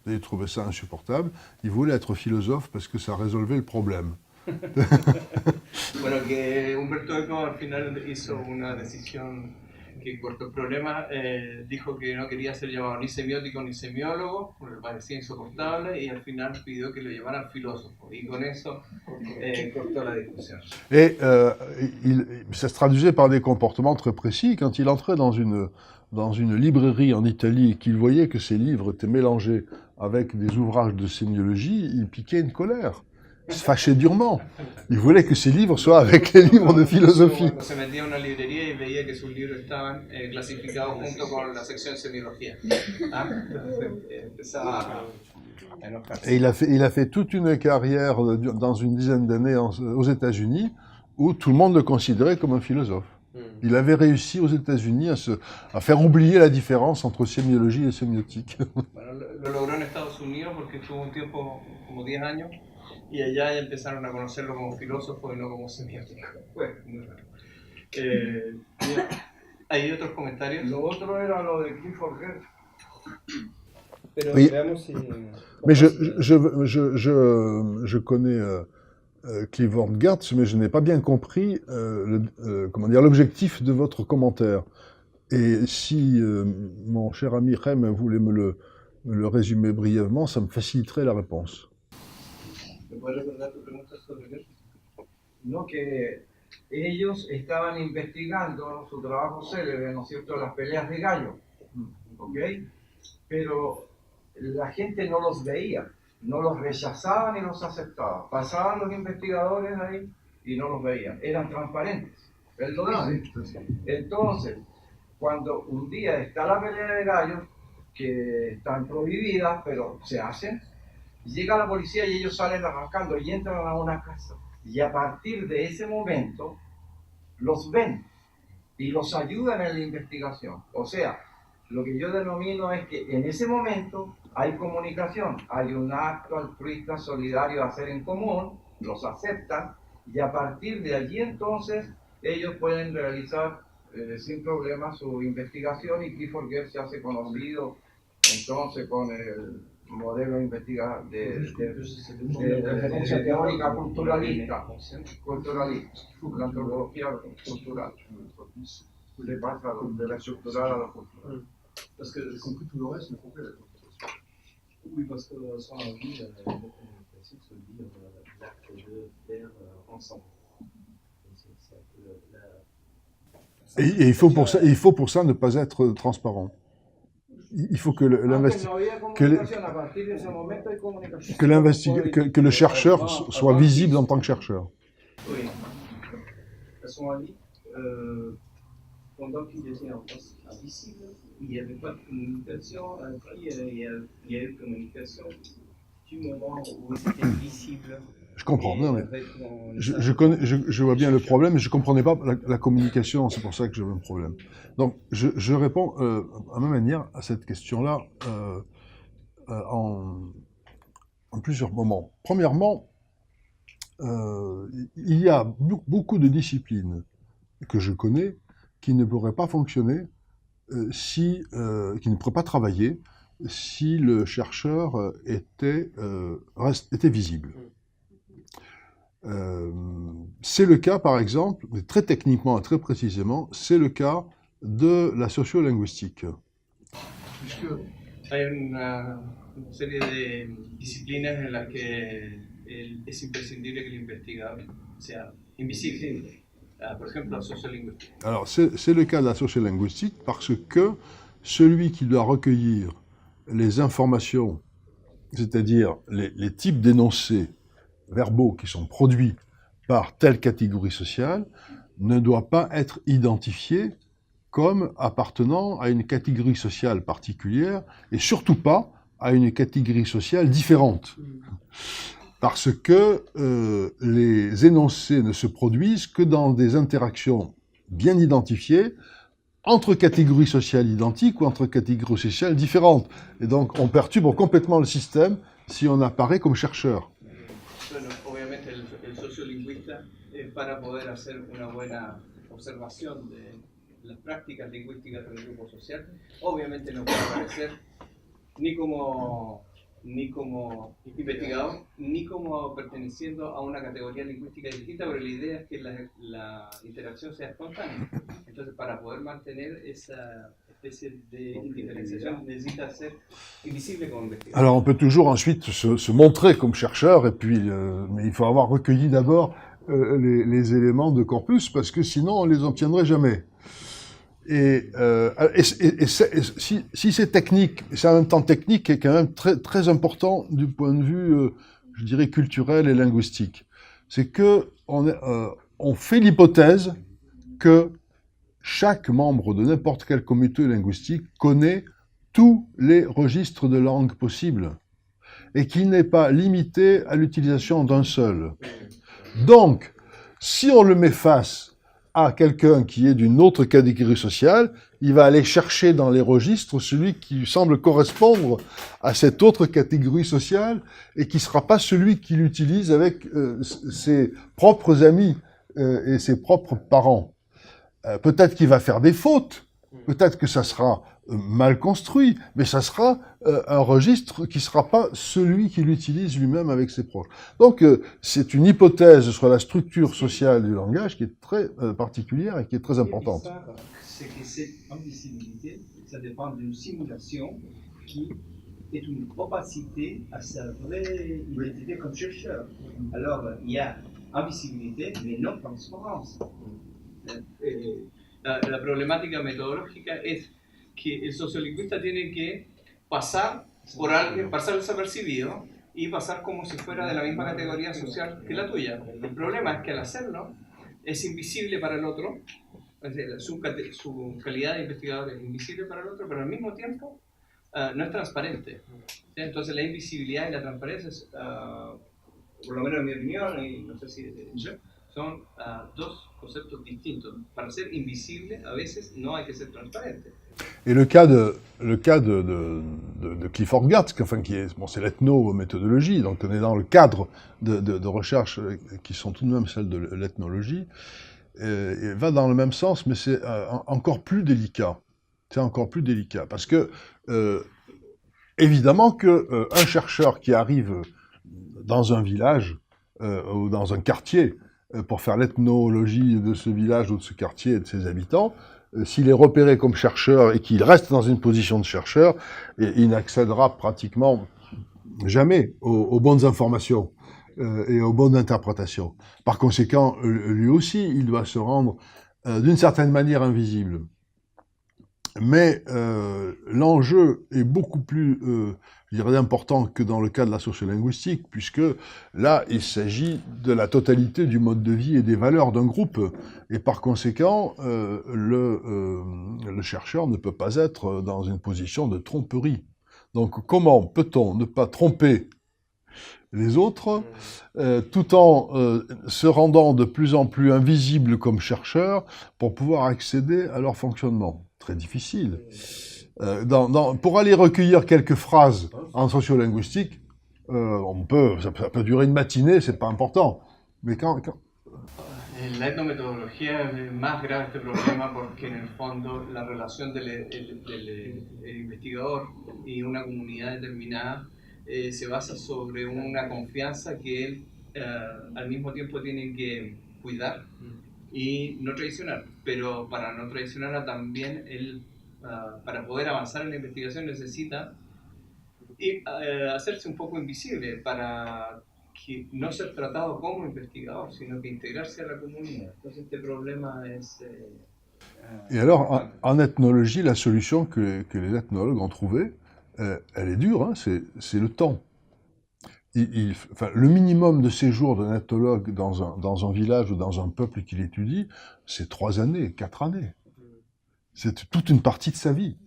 Et il trouvait ça insupportable. Il voulait être philosophe parce que ça résolvait le problème. Bueno, que Humberto Eco al final hizo una decisión que cortó el problema, dijo que no quería ser llamado ni semiótico ni semiólogo, porque le parecía insoportable, y al final pidió que lo llamaran filósofo, y con eso cortó la discusión. Et ça se traduisait par des comportements très précis. Quand il entrait dans une librairie en Italie et qu'il voyait que ses livres étaient mélangés avec des ouvrages de sémiologie, il piquait une colère. Il se fâchait durement. Il voulait que ses livres soient avec les livres de philosophie. Cuando se metía en una librería y veía que sus libros estaban clasificados junto con la sección de semiología. Empezaba a enojarse. Et il a fait toute une carrière dans une dizaine d'années aux États-Unis où tout le monde le considérait comme un philosophe. Il avait réussi aux États-Unis à faire oublier la différence entre sémiologie et sémiotique. Bueno, lo logró en Estados Unidos porque estuvo un tiempo, como 10 años, y allá ya empezaron a conocerlo como filósofo y no como semiótico. Bueno, muy raro. Bien. ¿Hay otros comentarios? Lo otro era lo de Clifford Gertz. Pero Oui. veamos si... Mais je connais Clifford Geertz, mais je n'ai pas bien compris comment dire, l'objectif de votre commentaire. Et si mon cher ami Rem voulait me le résumer brièvement, ça me faciliterait la réponse. ¿Me puedes recordar tu pregunta sobre Gertz? No, que ellos estaban investigando su trabajo célebre, ¿no es cierto?, las peleas de gallo, ¿ok? Pero la gente no los veía, no los rechazaban ni los aceptaban. Pasaban los investigadores ahí y no los veían, eran transparentes. Él lo dice. Entonces, cuando un día está la pelea de gallos, que están prohibidas, pero se hacen, llega la policía y ellos salen arrancando y entran a una casa. Y a partir de ese momento, los ven y los ayudan en la investigación. O sea, lo que yo denomino es que en ese momento hay comunicación, hay un acto altruista solidario a hacer en común, los aceptan y a partir de allí entonces ellos pueden realizar sin problema su investigación y Clifford Geertz se hace conocido entonces con el modelo de referencia teórica culturalista, la antropología cultural. Se pasa de la estructural a la cultural. Parce que j'ai compris tout le reste, mais compris la communication. Oui, parce que sans la vie, la communication se dit l'acte de faire ensemble. C'est un peu Et il faut pour ça ne pas être transparent. Il faut que le chercheur soit visible en tant que chercheur. Oui. À son avis, pendant qu'il était en poste invisible, il n'y avait pas de communication, puis il y a eu communication du moment où c'était visible. Je comprends, non, mais je vois bien le problème, mais je ne comprenais pas la communication, c'est pour ça que j'avais un problème. Donc, je réponds à ma manière à cette question-là en plusieurs moments. Premièrement, il y a beaucoup de disciplines que je connais qui ne pourraient pas fonctionner, qui ne pourraient pas travailler si le chercheur était visible. C'est le cas, par exemple, très techniquement et très précisément, c'est le cas de la sociolinguistique. Puisque Hay una serie de disciplinas en las que es imprescindible que el investigador sea invisible. Por ejemplo, la sociolingüística. Alors, c'est le cas de la sociolinguistique parce que celui qui doit recueillir les informations, c'est-à-dire les types d'énoncés verbaux qui sont produits par telle catégorie sociale, ne doit pas être identifié comme appartenant à une catégorie sociale particulière et surtout pas à une catégorie sociale différente. Parce que les énoncés ne se produisent que dans des interactions bien identifiées entre catégories sociales identiques ou entre catégories sociales différentes. Et donc on perturbe complètement le système si on apparaît comme chercheur. Bueno, obviamente el sociolingüista, para poder hacer una buena observación de las prácticas lingüísticas del grupo social, obviamente no puede aparecer ni como investigador, ni como perteneciendo a una categoría lingüística distinta, pero la idea es que la interacción sea espontánea. Entonces, para poder mantener esa especie de indiferenciación, necesita ser invisible como investigador. Alors on peut toujours ensuite se montrer comme chercheur, et puis, mais il faut avoir recueilli d'abord les éléments de corpus, parce que sinon on les obtiendrait jamais. Et si c'est technique, c'est en même temps technique et quand même très, très important du point de vue, je dirais, culturel et linguistique. C'est que on fait l'hypothèse que chaque membre de n'importe quelle communauté linguistique connaît tous les registres de langue possibles et qu'il n'est pas limité à l'utilisation d'un seul. Donc, si on le met face à quelqu'un qui est d'une autre catégorie sociale, il va aller chercher dans les registres celui qui semble correspondre à cette autre catégorie sociale et qui ne sera pas celui qu'il utilise avec ses propres amis et ses propres parents. Peut-être qu'il va faire des fautes, peut-être que ça sera mal construit, mais ça sera un registre qui ne sera pas celui qu'il utilise lui-même avec ses proches. Donc c'est une hypothèse sur la structure sociale du langage qui est très particulière et qui est très importante. C'est que cette invisibilité, ça dépend d'une simulation qui est une opacité à sa vraie identité comme chercheur. Alors il y a invisibilité, mais non transparence. La problemática metodológica es que el sociolingüista tiene que pasar por alguien, pasar desapercibido y pasar como si fuera de la misma categoría social que la tuya. El problema es que al hacerlo es invisible para el otro, es decir, su calidad de investigador es invisible para el otro, pero al mismo tiempo no es transparente. ¿Sí? Entonces la invisibilidad y la transparencia, por lo menos en mi opinión, y no sé si son dos conceptos distintos. Para ser invisible, a veces no hay que ser transparente. Et le cas de Clifford Geertz, enfin, c'est l'ethnométhodologie, donc on est dans le cadre de recherches qui sont tout de même celles de l'ethnologie, va dans le même sens, mais c'est encore plus délicat. C'est encore plus délicat, parce que évidemment qu'un chercheur qui arrive dans un village ou dans un quartier pour faire l'ethnologie de ce village ou de ce quartier et de ses habitants, s'il est repéré comme chercheur et qu'il reste dans une position de chercheur, il n'accédera pratiquement jamais aux bonnes informations et aux bonnes interprétations. Par conséquent, lui aussi, il doit se rendre d'une certaine manière invisible. Mais l'enjeu est beaucoup plus, je dirais, important que dans le cas de la sociolinguistique, puisque là, il s'agit de la totalité du mode de vie et des valeurs d'un groupe. Et par conséquent, le chercheur ne peut pas être dans une position de tromperie. Donc comment peut-on ne pas tromper les autres, tout en se rendant de plus en plus invisible comme chercheur pour pouvoir accéder à leur fonctionnement? Très difficile. Pour aller recueillir quelques phrases en sociolinguistique, ça peut durer une matinée, c'est pas important. Mais quand... La etnometodología es más grave este problema porque en el fondo la relación del investigador y una comunidad determinada se basa sobre una confianza que él al mismo tiempo tiene que cuidar y no traicionar, pero para no traicionarla también él, para poder avanzar en la investigación necesita y hacerse un poco invisible para que no ser tratado como investigador, sino que integrarse a la comunidad. Entonces este problema es... Et alors, en ethnologie, la solution que les ethnologues ont trouvée, elle est dure, hein, c'est le temps. Enfin, le minimum de séjour d'un ethnologue dans un village ou dans un peuple qu'il étudie, c'est 3 années, 4 années. C'est toute une partie de sa vie.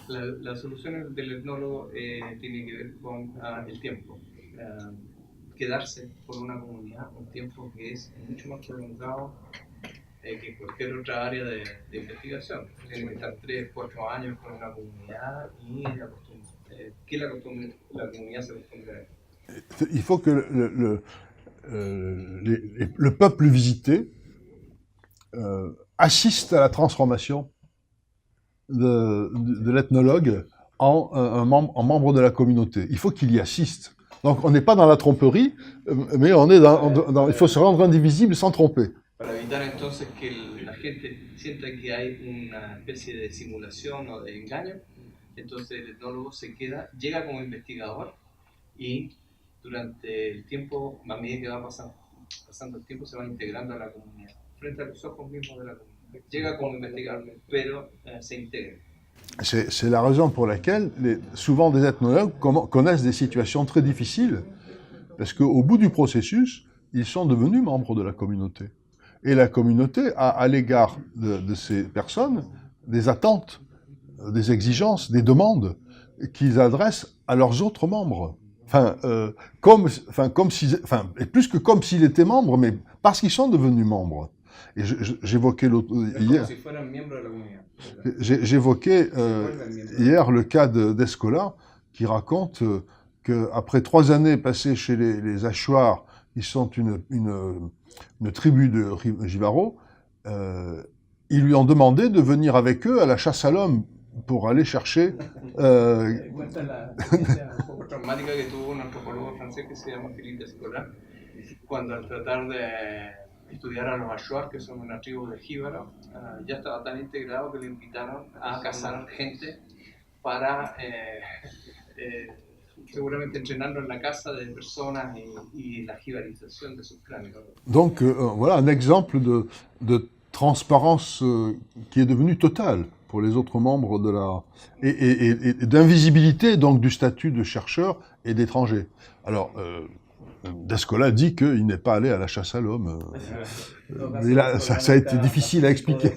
La solución del etnólogo tiene que ver con el tiempo. Quedarse por una comunidad un tiempo que es mucho más prolongado que cualquier otra área de investigación. Tiene que estar 3, 4 años con una comunidad y que la comunidad se acostumbre a eso. Il faut que le peuple visité assiste à la transformation de l'ethnologue en membre de la communauté. Il faut qu'il y assiste. Donc on n'est pas dans la tromperie, mais on est il faut se rendre indivisible sans tromper. Para evitar entonces que la gente sienta que hay una especie de simulación o de engaño, entonces el etnólogo llega como investigador y durante el tiempo, a medida que va pasando el tiempo, se va integrando a la comunidad, frente a los ojos mismos de la comunidad. Llega como investigador, pero se integra. C'est la raison pour laquelle souvent des ethnologues connaissent des situations très difficiles, parce qu'au bout du processus, ils sont devenus membres de la communauté. Et la communauté a à l'égard de ces personnes des attentes, des exigences, des demandes qu'ils adressent à leurs autres membres. Et plus que comme s'ils étaient membres, mais parce qu'ils sont devenus membres. Et j'évoquais hier, j'évoquais hier le cas d'Escola, qui raconte qu'après 3 années passées chez les Achuars, ils sont une tribu de Jivaro, ils lui ont demandé de venir avec eux à la chasse à l'homme pour aller chercher... Cuenta la experiencia un poco traumática que tuvo un antropólogo francés que se llama Philippe Descola, cuando al tratar de estudiar a los Achuar, que son una tribu de jíbaro, ya estaba tan integrado que le invitaron a cazar gente para seguramente entrenarlo en la caza de personas y la jibarización de sus cráneos. Donc voilà un exemple de transparence qui est devenue totale pour les autres membres de la... et d'invisibilité donc du statut de chercheur et d'étranger. Alors, Descola dit qu'il n'est pas allé à la chasse à l'homme. Mais là, ça a été difficile à expliquer.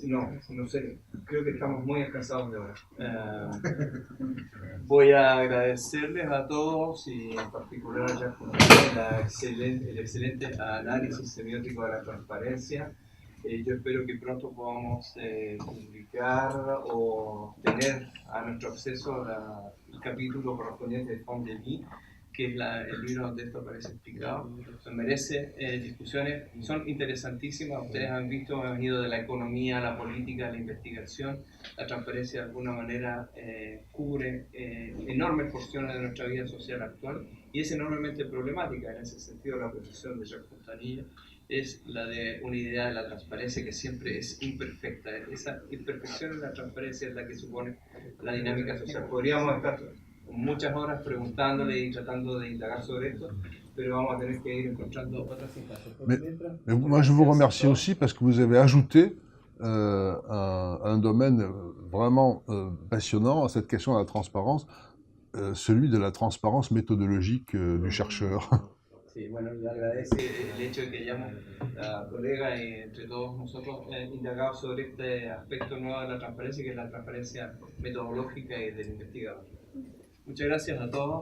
No sé, creo que estamos muy alcanzados de hora. Voy a agradecerles a todos y en particular a Jacques el excelente análisis semiótico de la transparencia. Yo espero que pronto podamos publicar o tener a nuestro acceso el capítulo correspondiente de Fond de Vie, que es el libro donde esto aparece explicado. Merece discusiones, son interesantísimas. Ustedes han visto, han ido de la economía a la política, a la investigación. La transparencia de alguna manera cubre enormes porciones de nuestra vida social actual y es enormemente problemática. En ese sentido, la posición de Jacques Fontanilla es la de una idea de la transparencia que siempre es imperfecta. Esa imperfección en la transparencia es la que supone la dinámica social. Podríamos estar muchas horas preguntándole y tratando de indagar sobre esto, pero vamos a tener que ir encontrando otras instancias. Mais moi, je vous remercie aussi parce que vous avez ajouté un domaine vraiment passionnant à cette question de la transparence, celui de la transparence méthodologique du chercheur. Sí, bueno, le agradezco el hecho de que hayamos, colegas y entre todos nosotros, indagado sobre este aspecto nuevo de la transparencia, que es la transparencia metodológica y del investigador. Muchas gracias a todos.